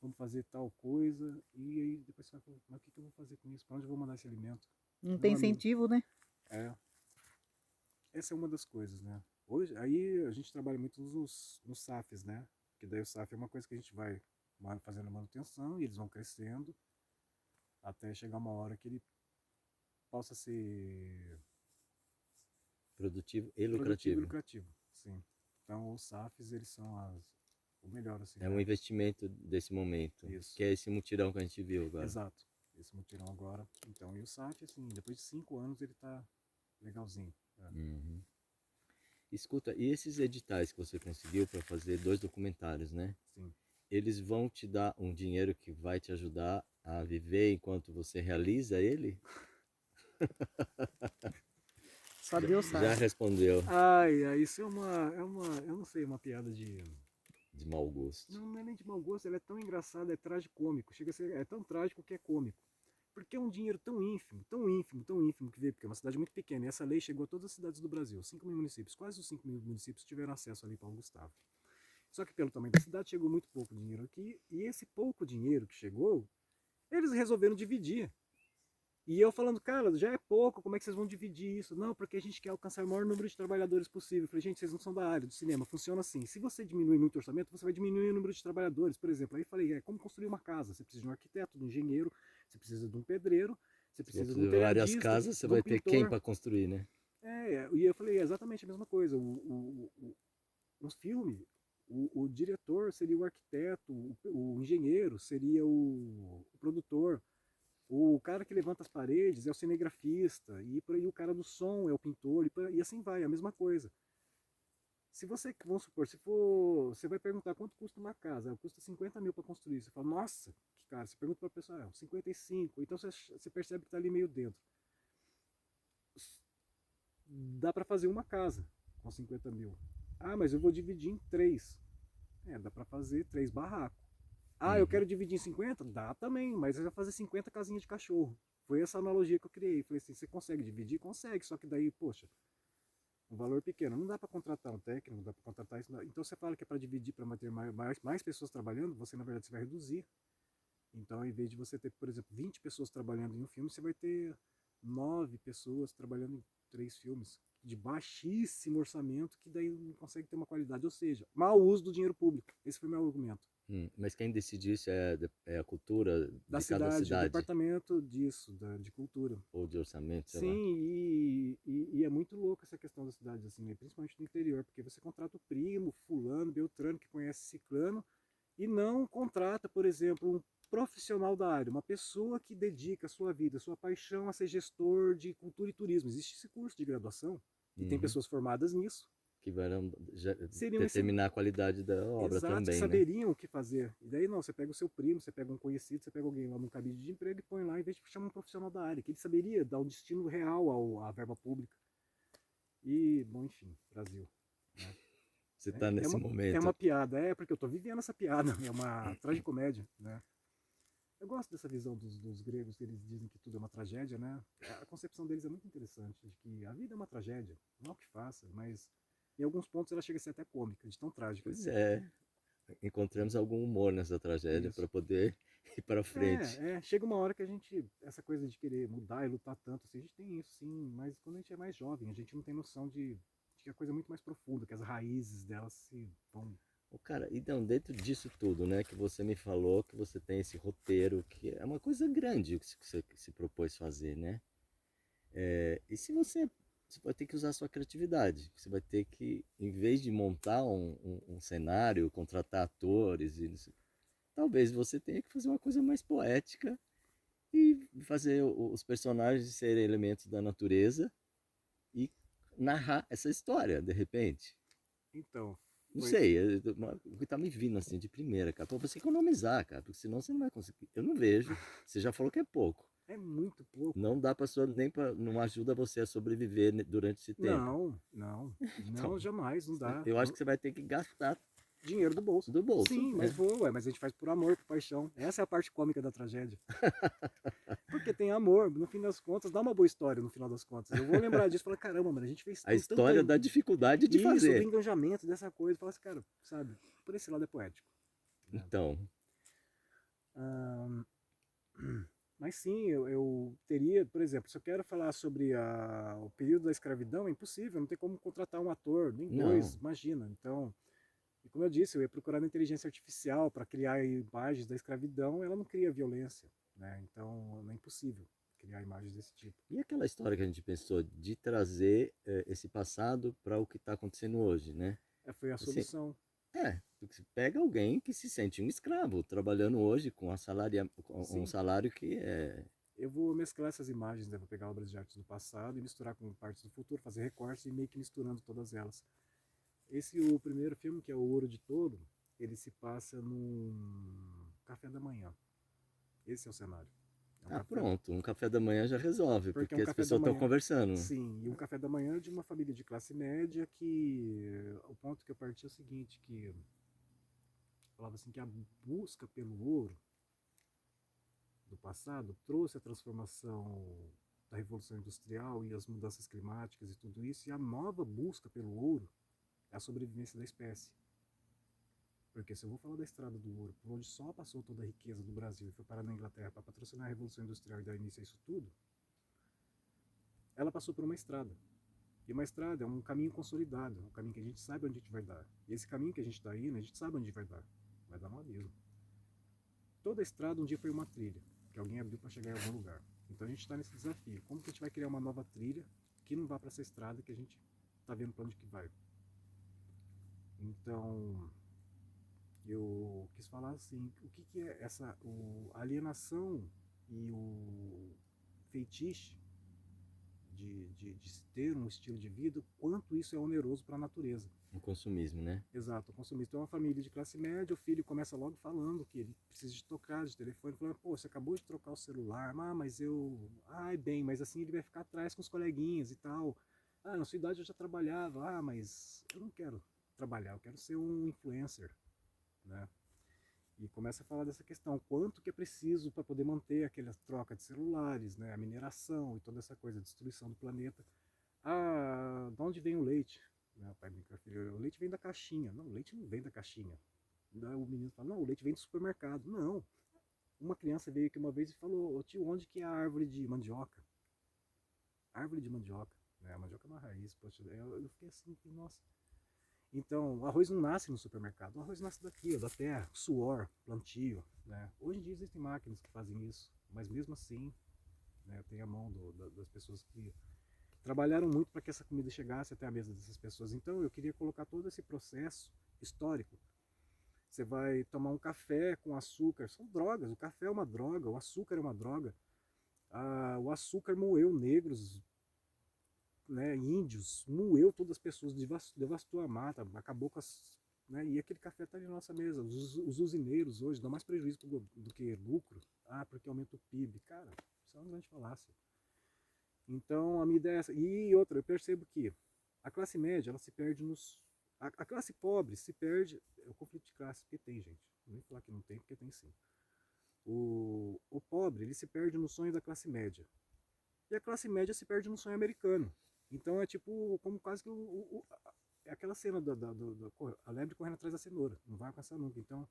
vamos fazer tal coisa, e aí depois você vai falar, mas o que eu vou fazer com isso? Para onde eu vou mandar esse alimento? Não Meu tem amigo, incentivo, né? essa é uma das coisas, né? Hoje, aí a gente trabalha muito nos SAFs, né? Que daí o SAF é uma coisa que a gente vai fazendo manutenção e eles vão crescendo até chegar uma hora que ele possa ser Produtivo e produtivo e lucrativo. lucrativo, sim. Então os SAFs, eles são o melhor, assim. É um investimento desse momento, Isso. que é esse mutirão que a gente viu agora. Exato. Esse mutirão agora. Então, e o SAF, assim, depois de 5 anos ele tá legalzinho. Né? Uhum. Escuta, e esses editais que você conseguiu para fazer 2 documentários, né? Sim. Eles vão te dar um dinheiro que vai te ajudar a viver enquanto você realiza ele? Só Deus Já sabe. respondeu, Ai, isso eu não sei, uma piada de mau gosto. não é nem de mau gosto, ela é tão engraçada, é tragicômico. Chega a ser, é tão trágico que é cômico. Porque é um dinheiro tão ínfimo, tão ínfimo, tão ínfimo que veio, porque é uma cidade muito pequena. E essa lei chegou a todas as cidades do Brasil, 5 mil municípios. Quase os 5 mil municípios tiveram acesso ali para o Gustavo. Só que pelo tamanho da cidade chegou muito pouco dinheiro aqui. E esse pouco dinheiro que chegou, eles resolveram dividir. E eu falando, cara, já é pouco, como é que vocês vão dividir isso? Não, porque a gente quer alcançar o maior número de trabalhadores possível. Eu falei, gente, vocês não são da área do cinema, funciona assim. Se você diminui muito o orçamento, você vai diminuir o número de trabalhadores, por exemplo. Aí eu falei, é como construir uma casa. Você precisa de um arquiteto, de um engenheiro, você precisa de um pedreiro, você Se for precisa de um fazer várias telhadista, casas, você de um vai ter quem pintor. para construir, né? E eu falei, é exatamente a mesma coisa. Um filme, o diretor seria o arquiteto, o engenheiro seria o produtor. O cara que levanta as paredes é o cinegrafista, e por aí o cara do som é o pintor, e assim vai, a mesma coisa. Se você, vamos supor, se for, você vai perguntar quanto custa uma casa, custa 50 mil para construir, você fala, nossa, que cara, você pergunta para a pessoa, 55, então você percebe que está ali meio dentro. Dá para fazer uma casa com 50 mil. Ah, mas eu vou dividir em 3. Dá para fazer 3 barracos. Ah, eu quero dividir em 50? Dá também, mas eu vou fazer 50 casinhas de cachorro. Foi essa analogia que eu criei. Falei assim, você consegue dividir? Consegue, só que daí, poxa, um valor pequeno. Não dá para contratar um técnico, não dá para contratar isso. Então você fala que é para dividir, para manter mais pessoas trabalhando, você na verdade você vai reduzir. Então, ao invés de você ter, por exemplo, 20 pessoas trabalhando em um filme, você vai ter 9 pessoas trabalhando em 3 filmes de baixíssimo orçamento, que daí não consegue ter uma qualidade. Ou seja, mau uso do dinheiro público. Esse foi o meu argumento. Mas quem decide isso é a cultura Da de cada cidade, o cidade? departamento disso, de cultura. Ou de orçamento, sei lá. Sim, e é muito louco essa questão das cidades, assim, né? Principalmente no interior, porque você contrata o primo, fulano, beltrano, que conhece ciclano, e não contrata, por exemplo, um profissional da área, uma pessoa que dedica a sua vida, a sua paixão a ser gestor de cultura e turismo. Existe esse curso de graduação, e tem pessoas formadas nisso. Que vai Seriam determinar a qualidade da obra Exato, que também, né? saberiam o que fazer. E daí não, você pega o seu primo, você pega um conhecido, você pega alguém lá num cabide de emprego e põe lá, em vez de chamar um profissional da área, que ele saberia dar um destino real à verba pública. E, bom, enfim, Brasil. Né? Você está nesse É momento. uma piada, porque eu tô vivendo essa piada, é uma tragicomédia, né? Eu gosto dessa visão dos gregos, que eles dizem que tudo é uma tragédia, né? A concepção deles é muito interessante, de que a vida é uma tragédia, não é o que faça, mas em alguns pontos ela chega a ser até cômica, de tão trágica. Pois é. Encontramos algum humor nessa tragédia para poder ir para frente. Chega uma hora que a gente, essa coisa de querer mudar e lutar tanto, assim, a gente tem isso sim, mas quando a gente é mais jovem, a gente não tem noção de que a coisa é muito mais profunda, que as raízes delas se vão. Cara, então, dentro disso tudo, né, que você me falou, que você tem esse roteiro, que é uma coisa grande que você se propôs fazer, né? E se você vai ter que usar a sua criatividade, você vai ter que, em vez de montar um cenário, contratar atores, talvez você tenha que fazer uma coisa mais poética e fazer os personagens serem elementos da natureza e narrar essa história, de repente. Então, Não Foi. sei, o que tá me vindo assim de primeira, cara, pra você economizar, cara, porque senão você não vai conseguir. Eu não vejo. Você já falou que é pouco. É muito pouco. Não dá pra sua, nem pra, não ajuda você a sobreviver durante esse tempo. Não, Então, jamais, não dá. eu acho que você vai ter que gastar Dinheiro do bolso. do bolso, Sim, mas né? voa, mas a gente faz por amor, por paixão. Essa é a parte cômica da tragédia. Porque tem amor, no fim das contas, dá uma boa história no final das contas. Eu vou lembrar disso e falar, caramba, mano, a gente fez A história da dificuldade de isso, do fazer. engajamento dessa coisa. Fala assim, cara, sabe, por esse lado é poético. Né? Então, Ahn, mas sim, eu teria, por exemplo, se eu quero falar sobre o período da escravidão, é impossível, não tem como contratar um ator, nem não. dois, imagina. Então, e como eu disse, eu ia procurar na inteligência artificial para criar imagens da escravidão, ela não cria violência, né? Então, não é impossível criar imagens desse tipo. E aquela história que a gente pensou de trazer esse passado para o que está acontecendo hoje, né? Foi a Assim, solução. Porque você pega alguém que se sente um escravo, trabalhando hoje com um salário que é. Eu vou mesclar essas imagens, né? Vou pegar obras de arte do passado e misturar com partes do futuro, fazer recortes e meio que misturando todas elas. O primeiro filme, que é O Ouro de Tolo, ele se passa num café da manhã. Esse é o cenário. É um café... Pronto, um café da manhã já resolve, porque é um as café pessoas da estão manhã. conversando. Sim, e um café da manhã de uma família de classe média que o ponto que eu parti é o seguinte, que falava assim que a busca pelo ouro do passado trouxe a transformação da Revolução Industrial e as mudanças climáticas e tudo isso, e a nova busca pelo ouro é a sobrevivência da espécie. Porque se eu vou falar da estrada do ouro, por onde só passou toda a riqueza do Brasil e foi parar na Inglaterra para patrocinar a Revolução Industrial e dar início a isso tudo, ela passou por uma estrada. E uma estrada é um caminho consolidado, um caminho que a gente sabe onde a gente vai dar. E esse caminho que a gente está indo, a gente sabe onde vai dar. Vai dar no abismo. Toda estrada um dia foi uma trilha, que alguém abriu para chegar em algum lugar. Então a gente está nesse desafio. Como que a gente vai criar uma nova trilha que não vá para essa estrada que a gente está vendo para onde que vai? Então, eu quis falar assim, o que é a alienação e o feitiço de se ter um estilo de vida, quanto isso é oneroso para a natureza. O consumismo, né? Exato, o consumista é uma família de classe média, o filho começa logo falando que ele precisa de tocar de telefone, falando, pô, você acabou de trocar o celular, mas eu... Ai, bem, mas assim ele vai ficar atrás com os coleguinhas e tal. Na sua idade eu já trabalhava, mas eu não quero trabalhar, eu quero ser um influencer, né? E começa a falar dessa questão, quanto que é preciso para poder manter aquela troca de celulares, né, a mineração e toda essa coisa, a destruição do planeta. De onde vem o leite? O pai brinca, filho, o leite vem da caixinha. Não, o leite não vem da caixinha. Daí o menino fala, não, o leite vem do supermercado. Não. Uma criança veio aqui uma vez e falou, tio, onde que é a árvore de mandioca? Árvore de mandioca. A mandioca é uma raiz. Poxa, eu fiquei assim, nossa. Então, o arroz não nasce no supermercado, o arroz nasce daqui, da terra, suor, plantio. Né? Hoje em dia existem máquinas que fazem isso, mas mesmo assim, né, tem a mão das pessoas que trabalharam muito para que essa comida chegasse até a mesa dessas pessoas. Então, eu queria colocar todo esse processo histórico. Você vai tomar um café com açúcar, são drogas, o café é uma droga, o açúcar é uma droga. O açúcar moeu negros, né, índios, moeu todas as pessoas, devastou a mata, acabou com as... Né, e aquele café está ali na nossa mesa. Os usineiros hoje dão mais prejuízo do que lucro. Porque aumenta o PIB. Cara, isso é uma grande falácia. Então a minha ideia é essa. E outra, eu percebo que a classe média, ela se perde nos... A classe pobre se perde... É o conflito de classe, porque tem, gente. Não vou falar que não tem, porque tem sim. O pobre, ele se perde no sonho da classe média. E a classe média se perde no sonho americano. Então é tipo, como quase que é aquela cena a lebre correndo atrás da cenoura, não vai alcançar nunca. Então,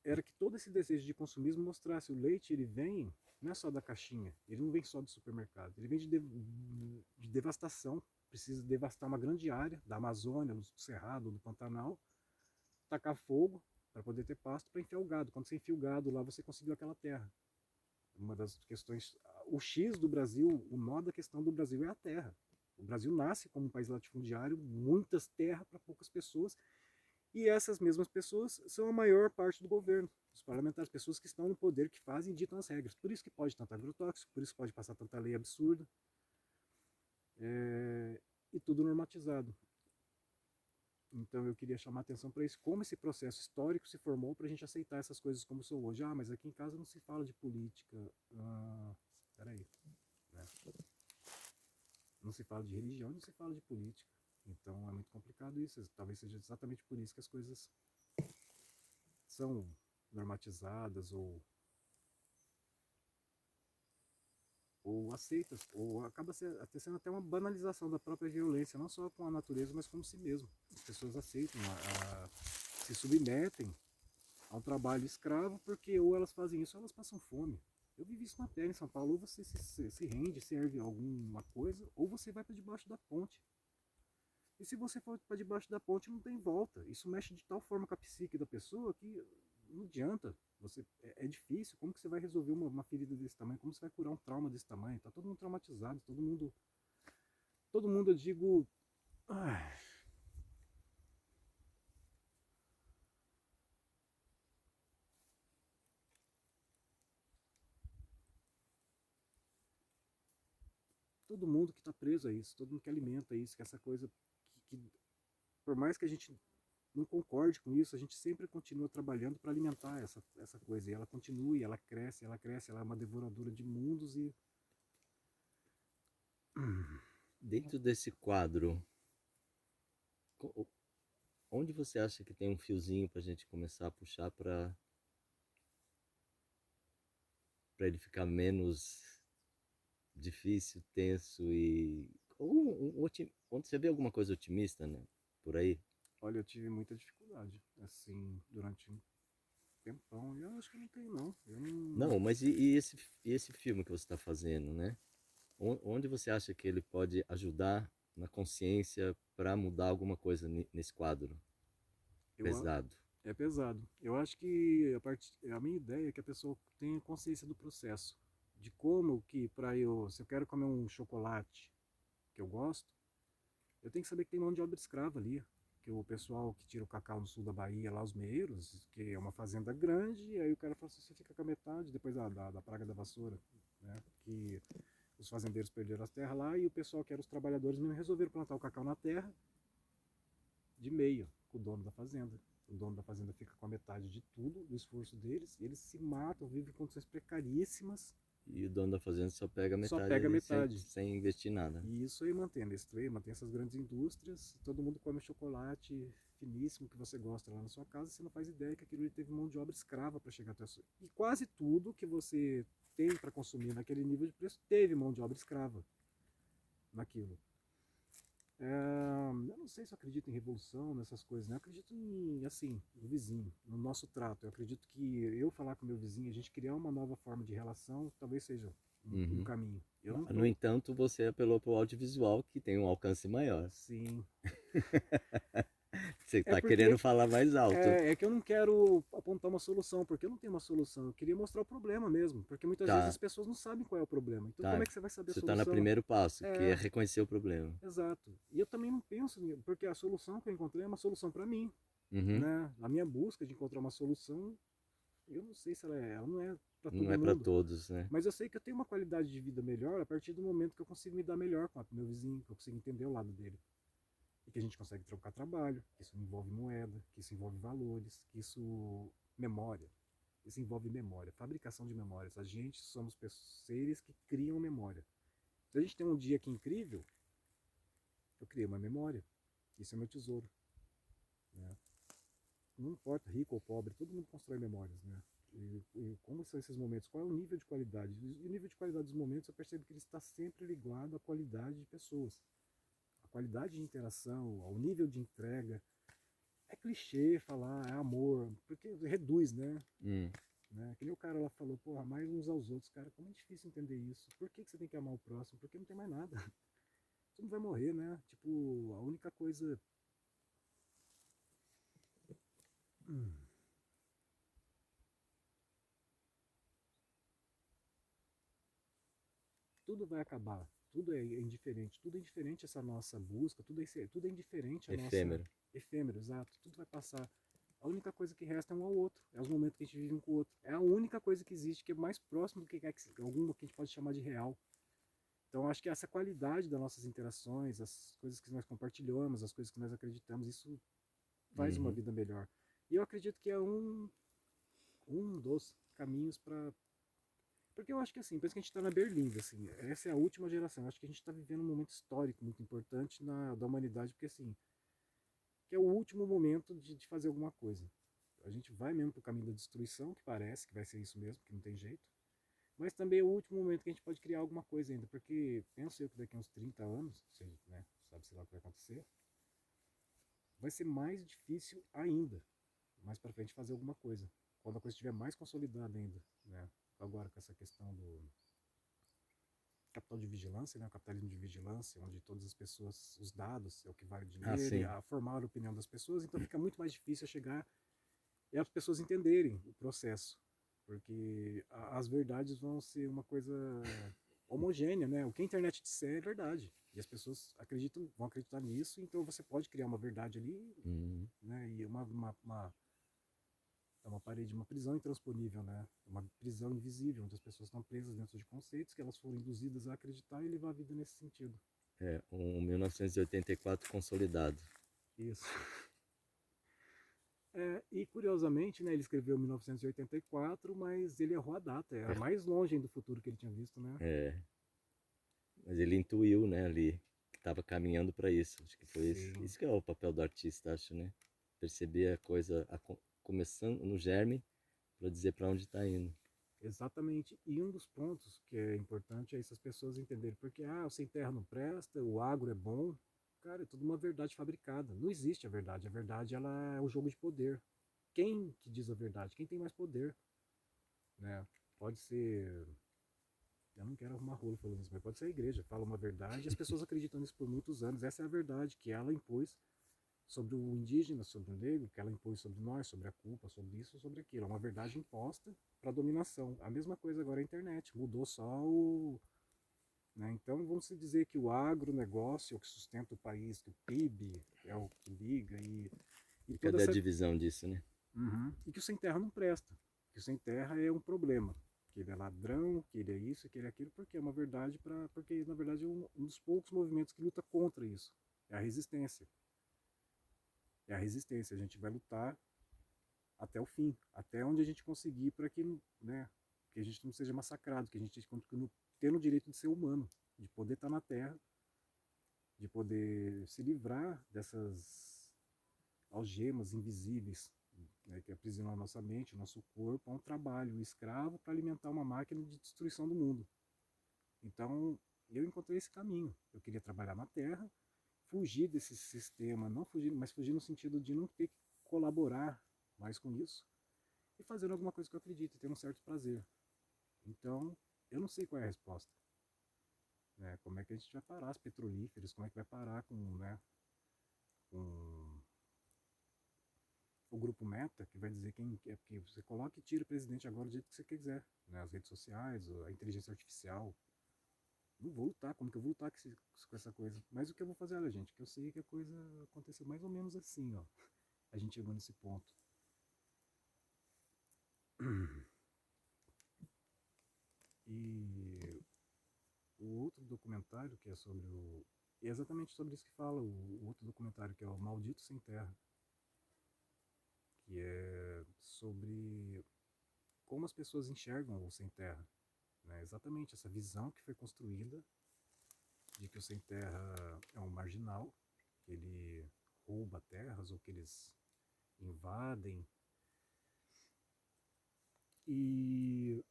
era que todo esse desejo de consumismo mostrasse o leite, ele vem, não é só da caixinha, ele não vem só do supermercado, ele vem de devastação, precisa devastar uma grande área da Amazônia, do Cerrado, do Pantanal, tacar fogo para poder ter pasto para enfiar o gado. Quando você enfia o gado lá, você conseguiu aquela terra. Uma das questões, o X do Brasil, o nó da questão do Brasil é a terra. O Brasil nasce como um país latifundiário, muitas terras para poucas pessoas, e essas mesmas pessoas são a maior parte do governo, os parlamentares, pessoas que estão no poder, que fazem e ditam as regras. Por isso que pode tanto agrotóxico, por isso que pode passar tanta lei absurda, e tudo normatizado. Então eu queria chamar a atenção para isso, como esse processo histórico se formou para a gente aceitar essas coisas como são hoje. Ah, mas aqui em casa não se fala de política. Peraí. Né? Não se fala de religião, não se fala de política. Então é muito complicado isso. Talvez seja exatamente por isso que as coisas são normatizadas ou aceitas, ou acaba sendo até uma banalização da própria violência, não só com a natureza, mas com si mesmo. As pessoas aceitam, se submetem a um trabalho escravo, porque ou elas fazem isso ou elas passam fome. Eu vivi isso na pele em São Paulo, ou você se rende, serve alguma coisa, ou você vai para debaixo da ponte. E se você for para debaixo da ponte, não tem volta. Isso mexe de tal forma com a psique da pessoa que não adianta. É difícil. Como que você vai resolver uma ferida desse tamanho? Como você vai curar um trauma desse tamanho? Tá todo mundo traumatizado, todo mundo eu digo, ai, todo mundo que está preso a isso, todo mundo que alimenta isso, que essa coisa que por mais que a gente não concorde com isso, a gente sempre continua trabalhando para alimentar essa coisa. E ela continua, e ela cresce, ela é uma devoradora de mundos e... Dentro desse quadro, onde você acha que tem um fiozinho para a gente começar a puxar para ele ficar menos difícil, tenso e... Onde você vê alguma coisa otimista, né? Por aí? Olha, eu tive muita dificuldade, assim, durante um tempão. E eu acho que não tem, não. Eu não... Não, mas e esse filme que você está fazendo, né? Onde você acha que ele pode ajudar na consciência para mudar alguma coisa nesse quadro eu, pesado? É pesado. Eu acho que a minha ideia é que a pessoa tenha consciência do processo. De como que, se eu quero comer um chocolate que eu gosto, eu tenho que saber que tem mão de obra escrava ali. Que o pessoal que tira o cacau no sul da Bahia, lá os meeiros, que é uma fazenda grande, e aí o cara fala assim, você fica com a metade, depois da praga da vassoura, né? Que os fazendeiros perderam as terras lá, e o pessoal que era os trabalhadores mesmo resolveram plantar o cacau na terra, de meio, com o dono da fazenda. O dono da fazenda fica com a metade de tudo, do esforço deles, e eles se matam, vivem em condições precaríssimas. E o dono da fazenda só pega Só metade, pega metade. sem investir nada. E isso aí mantém a Nestlé, mantém essas grandes indústrias, todo mundo come chocolate finíssimo que você gosta lá na sua casa, você não faz ideia que aquilo ali teve mão de obra escrava para chegar até a sua. E quase tudo que você tem para consumir naquele nível de preço teve mão de obra escrava naquilo. Eu não sei se eu acredito em revolução, nessas coisas, né? Eu acredito em, assim, no vizinho, no nosso trato. Eu acredito que eu falar com o meu vizinho, a gente criar uma nova forma de relação, talvez seja um caminho. Eu não tô... No entanto, você apelou para o audiovisual, que tem um alcance maior. Sim. Você está querendo falar mais alto. É que eu não quero apontar uma solução, porque eu não tenho uma solução. Eu queria mostrar o problema mesmo, porque muitas vezes as pessoas não sabem qual é o problema. Então como é que você vai saber a solução? Você está no primeiro passo, que é reconhecer o problema. Exato. E eu também não penso, porque a solução que eu encontrei é uma solução para mim. Né? A minha busca de encontrar uma solução, eu não sei se ela não é para todo mundo. Não é para todos, né? Mas eu sei que eu tenho uma qualidade de vida melhor a partir do momento que eu consigo me dar melhor com o meu vizinho, que eu consigo entender o lado dele. E que a gente consegue trocar trabalho, que isso envolve moeda, que isso envolve valores, que isso memória. Isso envolve memória, fabricação de memórias. A gente somos seres que criam memória. Se a gente tem um dia que é incrível, eu criei uma memória. Isso é meu tesouro. Né? Não importa rico ou pobre, todo mundo constrói memórias. Né? E como são esses momentos? Qual é o nível de qualidade? E o nível de qualidade dos momentos, eu percebo que ele está sempre ligado à qualidade de pessoas. Qualidade de interação, ao nível de entrega. É clichê falar, é amor, porque reduz, né? Né? Que nem o cara lá falou, porra, mais uns aos outros. Cara, como é difícil entender isso. Por que você tem que amar o próximo? Porque não tem mais nada. Você não vai morrer, né? Tipo, a única coisa... Tudo vai acabar. Tudo é indiferente. Tudo é indiferente essa nossa busca. Tudo é indiferente a Efêmero. Nossa... Efêmero, exato. Tudo vai passar. A única coisa que resta é um ao outro. É os momentos que a gente vive um com o outro. É a única coisa que existe que é mais próximo do que alguma que a gente pode chamar de real. Então, acho que essa qualidade das nossas interações, as coisas que nós compartilhamos, as coisas que nós acreditamos, isso faz uma Uhum. vida melhor. E eu acredito que é um dos caminhos para. Porque eu acho que assim, parece que a gente está na Berlinda, assim, essa é a última geração. Eu acho que a gente está vivendo um momento histórico muito importante da humanidade, porque assim, que é o último momento de fazer alguma coisa. A gente vai mesmo para o caminho da destruição, que parece que vai ser isso mesmo, que não tem jeito. Mas também é o último momento que a gente pode criar alguma coisa ainda, porque penso eu que daqui a uns 30 anos, sei, né, sabe-se lá o que vai acontecer, vai ser mais difícil ainda, mais para frente, fazer alguma coisa. Quando a coisa estiver mais consolidada ainda, né? Agora com essa questão do capital de vigilância, né? O capitalismo de vigilância, onde todas as pessoas, os dados é o que vale o Ah, dinheiro, e sim. a formar a opinião das pessoas, então fica muito mais difícil chegar e as pessoas entenderem o processo, porque as verdades vão ser uma coisa homogênea, né? O que a internet disser é verdade, e as pessoas acreditam, vão acreditar nisso, então você pode criar uma verdade ali, Uhum. né? E é uma parede, uma prisão intransponível, né? Uma prisão invisível, onde as pessoas estão presas dentro de conceitos que elas foram induzidas a acreditar e levar a vida nesse sentido. É, um 1984 consolidado. Isso. E curiosamente, né, ele escreveu em 1984, mas ele errou a data, era mais longe do futuro que ele tinha visto, né? É, mas ele intuiu, né, ali, que estava caminhando para isso. Acho que foi isso. Sim, Isso que é o papel do artista, acho, né? Perceber a coisa começando no germe para dizer para onde está indo. exatamente. E um dos pontos que é importante é essas pessoas entenderem, porque o sem terra não presta, o agro é bom. Cara, é tudo uma verdade fabricada. Não existe a verdade. A verdade ela é o jogo de poder. Quem que diz a verdade? Quem tem mais poder, né? Pode ser, eu não quero arrumar rolo falando isso, mas pode ser a igreja, fala uma verdade e as pessoas acreditam nisso por muitos anos. Essa é a verdade que ela impôs sobre o indígena, sobre o negro, que ela impôs sobre nós, sobre a culpa, sobre isso, sobre aquilo. É uma verdade imposta para dominação. A mesma coisa agora a internet, mudou só o. Né? Então vamos dizer que o agronegócio é o que sustenta o país, que o PIB é o que liga e E toda cadê a essa. divisão disso, né? Uhum. E que o sem terra não presta, que o sem terra é um problema, que ele é ladrão, que ele é isso, que ele é aquilo, porque é uma verdade porque na verdade é um dos poucos movimentos que luta contra isso. É a resistência. É a resistência. A gente vai lutar até o fim, até onde a gente conseguir para que, né, que a gente não seja massacrado, que a gente continue tendo o direito de ser humano, de poder estar na Terra, de poder se livrar dessas algemas invisíveis, né, que aprisionam a nossa mente, o nosso corpo, a um trabalho, um escravo para alimentar uma máquina de destruição do mundo. Então, eu encontrei esse caminho. Eu queria trabalhar na Terra, fugir desse sistema, não fugir, mas fugir no sentido de não ter que colaborar mais com isso e fazer alguma coisa que eu acredito e ter um certo prazer. Então, eu não sei qual é a resposta. Né? Como é que a gente vai parar as petrolíferas, como é que vai parar com o grupo Meta, que vai dizer quem é, porque você coloca e tira o presidente agora do jeito que você quiser, né? As redes sociais, a inteligência artificial. Não vou lutar, como que eu vou lutar com essa coisa? Mas o que eu vou fazer, olha, gente, que eu sei que a coisa aconteceu mais ou menos assim, ó. A gente chegou nesse ponto. E o outro documentário que é sobre o. É exatamente sobre isso que fala, o outro documentário que é o Maldito Sem Terra, que é sobre como as pessoas enxergam o sem terra. Né? Exatamente essa visão que foi construída de que o sem terra é um marginal, que ele rouba terras ou que eles invadem. E,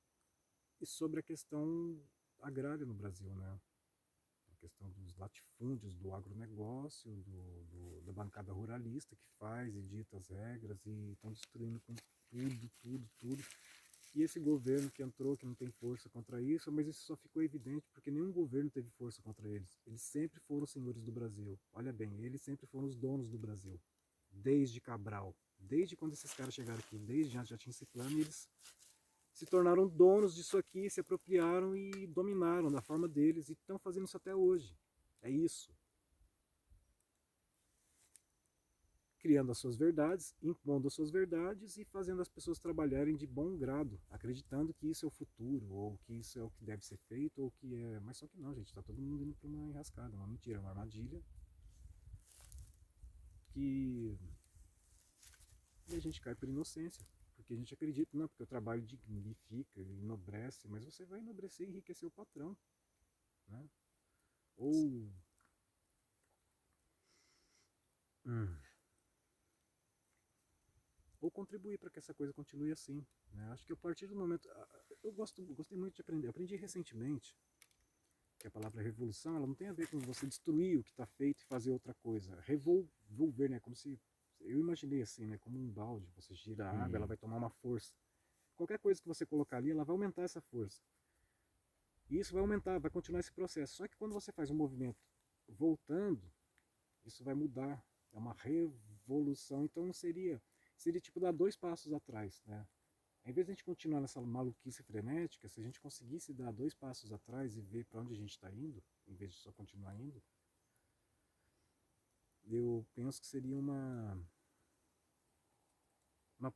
e sobre a questão agrária no Brasil, né? A questão dos latifúndios, do agronegócio, da bancada ruralista que faz e dita as regras e estão destruindo com tudo. E esse governo que entrou, que não tem força contra isso, mas isso só ficou evidente porque nenhum governo teve força contra eles. Eles sempre foram os senhores do Brasil. Olha bem, eles sempre foram os donos do Brasil. Desde Cabral. Desde quando esses caras chegaram aqui, desde antes já tinha esse plano, e eles se tornaram donos disso aqui, se apropriaram e dominaram da forma deles e estão fazendo isso até hoje. É isso. Criando as suas verdades, impondo as suas verdades e fazendo as pessoas trabalharem de bom grado, acreditando que isso é o futuro, ou que isso é o que deve ser feito, ou que é. Mas só que não, gente, está todo mundo indo para uma enrascada, uma mentira, uma armadilha que E a gente cai por inocência, porque a gente acredita, não, porque o trabalho dignifica, enobrece, mas você vai enobrecer e enriquecer o patrão, né? Ou... ou contribuir para que essa coisa continue assim, né? Acho que a partir do momento... Eu gostei muito de aprender. Eu aprendi recentemente que a palavra revolução, ela não tem a ver com você destruir o que está feito e fazer outra coisa. Revolver, né? Como se... Eu imaginei assim, né? Como um balde. Você gira a água, ela vai tomar uma força. Qualquer coisa que você colocar ali, ela vai aumentar essa força. E isso vai aumentar, vai continuar esse processo. Só que quando você faz um movimento voltando, isso vai mudar. É uma revolução. Então não seria... Seria tipo dar 2 passos atrás, né? Em vez de a gente continuar nessa maluquice frenética, se a gente conseguisse dar 2 passos atrás e ver para onde a gente está indo, em vez de só continuar indo, eu penso que seria uma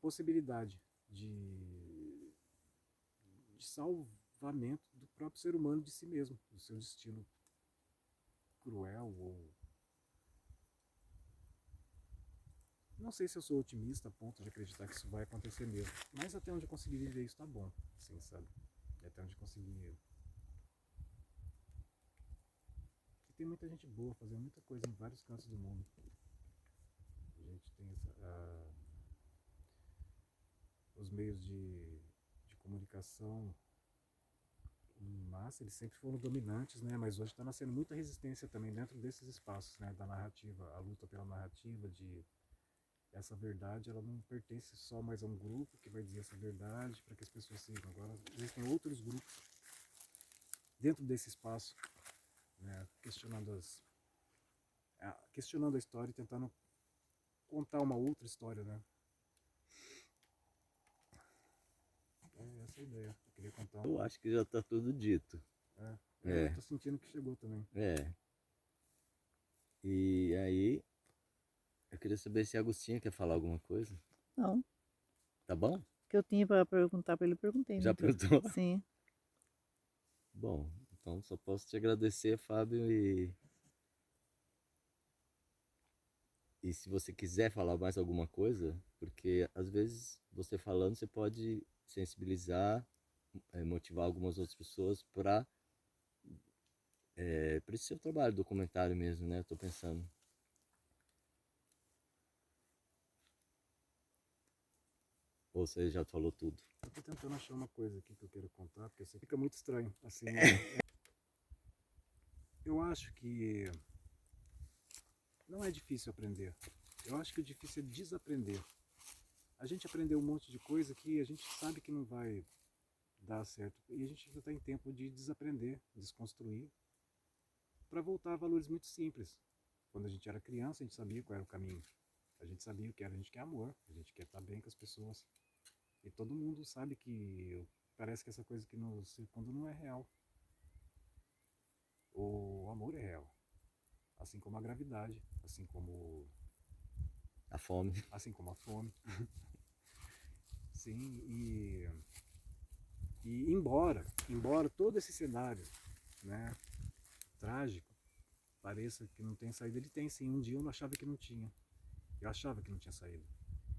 possibilidade de salvamento do próprio ser humano de si mesmo, do seu destino cruel ou... Não sei se eu sou otimista a ponto de acreditar que isso vai acontecer mesmo, mas até onde eu conseguir viver isso tá bom, assim, sabe? E até onde eu conseguir... Porque tem muita gente boa fazendo muita coisa em vários cantos do mundo. A gente tem os meios de comunicação em massa, eles sempre foram dominantes, né? Mas hoje está nascendo muita resistência também dentro desses espaços, né? Da narrativa, a luta pela narrativa, de essa verdade, ela não pertence só mais a um grupo que vai dizer essa verdade para que as pessoas sigam. Agora existem outros grupos dentro desse espaço, né? Questionando a história e tentando contar uma outra história, né? É essa a ideia. Eu queria contar Eu acho que já está tudo dito. Eu tô sentindo que chegou também. E aí, eu queria saber se a Agostinha quer falar alguma coisa. Não, o Tá bom? que eu tinha para perguntar para ele, eu perguntei, Já né? perguntou? Sim. Bom, então só posso te agradecer, Fábio, e se você quiser falar mais alguma coisa, porque às vezes você falando você pode sensibilizar, motivar algumas outras pessoas para esse seu trabalho documentário mesmo, né? Eu tô pensando. Ou você já falou tudo? Eu tô tentando achar uma coisa aqui que eu quero contar, porque você fica muito estranho. Assim, eu acho que não é difícil aprender. Eu acho que o difícil é desaprender. A gente aprendeu um monte de coisa que a gente sabe que não vai dar certo. E a gente ainda está em tempo de desaprender, desconstruir, para voltar a valores muito simples. Quando a gente era criança, a gente sabia qual era o caminho. A gente sabia o que era, a gente quer amor, a gente quer estar bem com as pessoas. E todo mundo sabe que parece que essa coisa que nos circunda não é real. O amor é real. Assim como a gravidade, assim como A fome. a fome. Sim, e embora todo esse cenário, né, trágico, pareça que não tem saída, ele tem sim. Um dia eu não achava que não tinha. Eu achava que não tinha saída.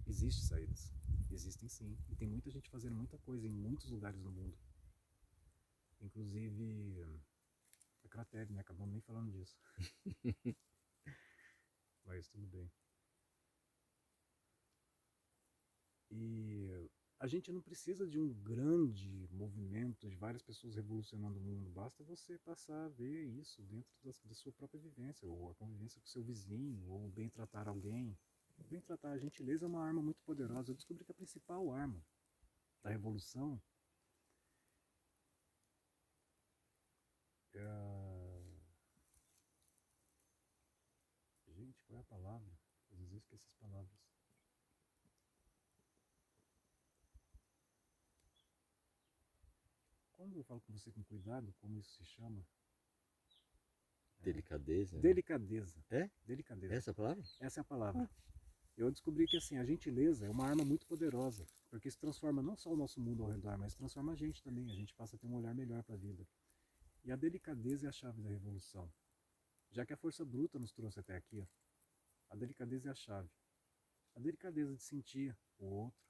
Existem saídas. Existem sim. E tem muita gente fazendo muita coisa em muitos lugares do mundo. Inclusive a Cratere, né? Acabamos nem falando disso. Mas tudo bem. E a gente não precisa de um grande movimento de várias pessoas revolucionando o mundo. Basta você passar a ver isso dentro da sua própria vivência, ou a convivência com o seu vizinho, ou bem tratar alguém. Bem tratar, a gentileza é uma arma muito poderosa. Eu descobri que a principal arma da revolução é a... Gente, qual é a palavra? Às vezes eu esqueço as palavras. Quando eu falo com você com cuidado, como isso se chama? Delicadeza. Delicadeza. É? Delicadeza. Essa palavra? Essa é a palavra. Eu descobri que assim, a gentileza é uma arma muito poderosa, porque isso transforma não só o nosso mundo ao redor, mas transforma a gente também. A gente passa a ter um olhar melhor para a vida. E a delicadeza é a chave da revolução. Já que a força bruta nos trouxe até aqui, ó, a delicadeza é a chave. a delicadeza de sentir o outro,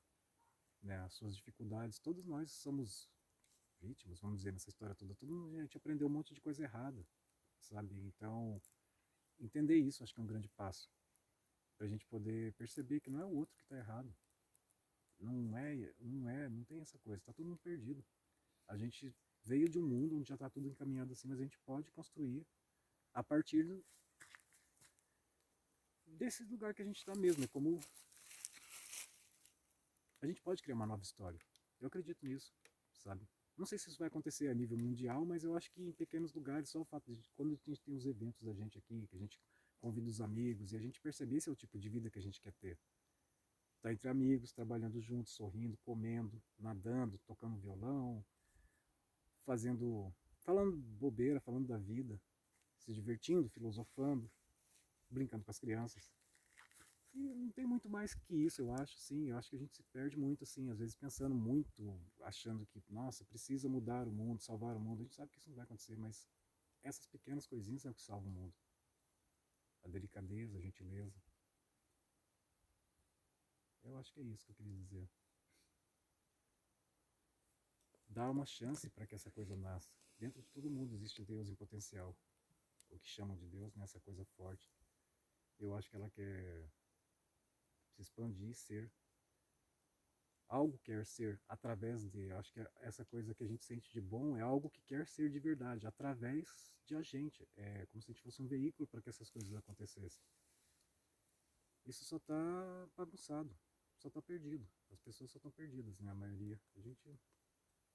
né, as suas dificuldades. Todos nós somos vítimas, vamos dizer, nessa história toda. Todo mundo, a gente aprendeu um monte de coisa errada, sabe? Então, entender isso acho que é um grande passo para a gente poder perceber que não é o outro que está errado. Não tem essa coisa, está todo mundo perdido. A gente veio de um mundo onde já está tudo encaminhado assim, mas a gente pode construir a partir desse lugar que a gente está mesmo. É como a gente pode criar uma nova história. Eu acredito nisso, sabe? Não sei se isso vai acontecer a nível mundial, mas eu acho que em pequenos lugares, só o fato de quando a gente tem os eventos da gente aqui, que a gente convida os amigos e a gente perceber esse é o tipo de vida que a gente quer ter. Tá entre amigos, trabalhando juntos, sorrindo, comendo, nadando, tocando violão, falando bobeira, falando da vida, se divertindo, filosofando, brincando com as crianças. E não tem muito mais que isso, eu acho, sim. Eu acho que a gente se perde muito, assim, às vezes pensando muito, achando que, nossa, precisa mudar o mundo, salvar o mundo. A gente sabe que isso não vai acontecer, mas essas pequenas coisinhas é o que salva o mundo. A delicadeza, a gentileza. Eu acho que é isso que eu queria dizer. Dar uma chance para que essa coisa nasça. Dentro de todo mundo existe Deus em potencial. O que chamam de Deus, né? Essa coisa forte. Eu acho que ela quer se expandir, ser. Algo quer ser através de. Acho que essa coisa que a gente sente de bom é algo que quer ser de verdade, através de a gente. É como se a gente fosse um veículo para que essas coisas acontecessem. Isso só está bagunçado, só está perdido. As pessoas só estão perdidas, né? A maioria.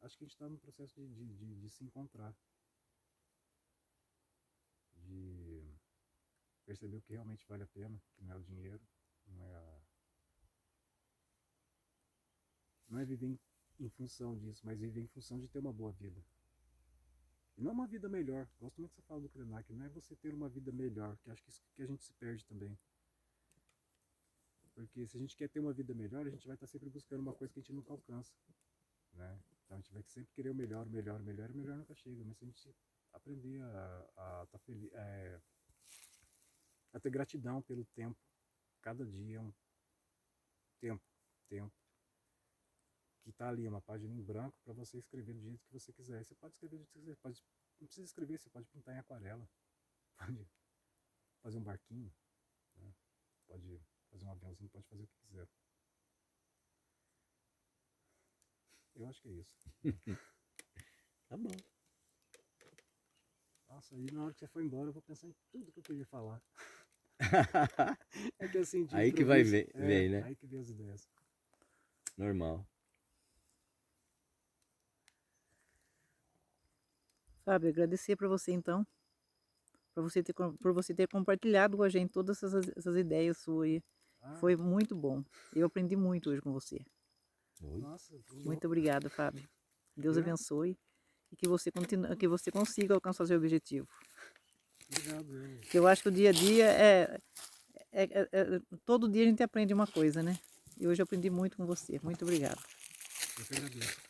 Acho que a gente está no processo de se encontrar. De perceber o que realmente vale a pena, que não é o dinheiro, não é viver em função disso, mas viver em função de ter uma boa vida. E não uma vida melhor. Gosto muito que você fala do Krenak, não é você ter uma vida melhor, que acho que isso que a gente se perde também. Porque se a gente quer ter uma vida melhor, a gente vai estar sempre buscando uma coisa que a gente nunca alcança, né? Então a gente vai sempre querer o melhor, o melhor, o melhor, e o melhor nunca chega. Mas se a gente aprender a tá feliz, a ter gratidão pelo tempo, cada dia é um tempo que está ali, uma página em branco para você escrever do jeito que você quiser. Você pode escrever do jeito que você quiser, não precisa escrever, você pode pintar em aquarela, pode fazer um barquinho, né? Pode fazer um aviãozinho, pode fazer o que quiser. Eu acho que é isso. Tá bom. Nossa, aí na hora que você foi embora eu vou pensar em tudo que eu queria falar. É que assim, de Aí que vai improviso, vem, né? Aí que vem as ideias. Normal. Fábio, agradecer para você então, por você ter compartilhado com a gente todas essas ideias suas aí. Foi muito bom. Eu aprendi muito hoje com você. Nossa, Muito obrigada, Fábio. Deus É. abençoe e que você continue, que você consiga alcançar seu objetivo. Obrigado. Eu acho que o dia a dia todo dia a gente aprende uma coisa, né? E hoje eu aprendi muito com você. Muito obrigada. Eu que agradeço.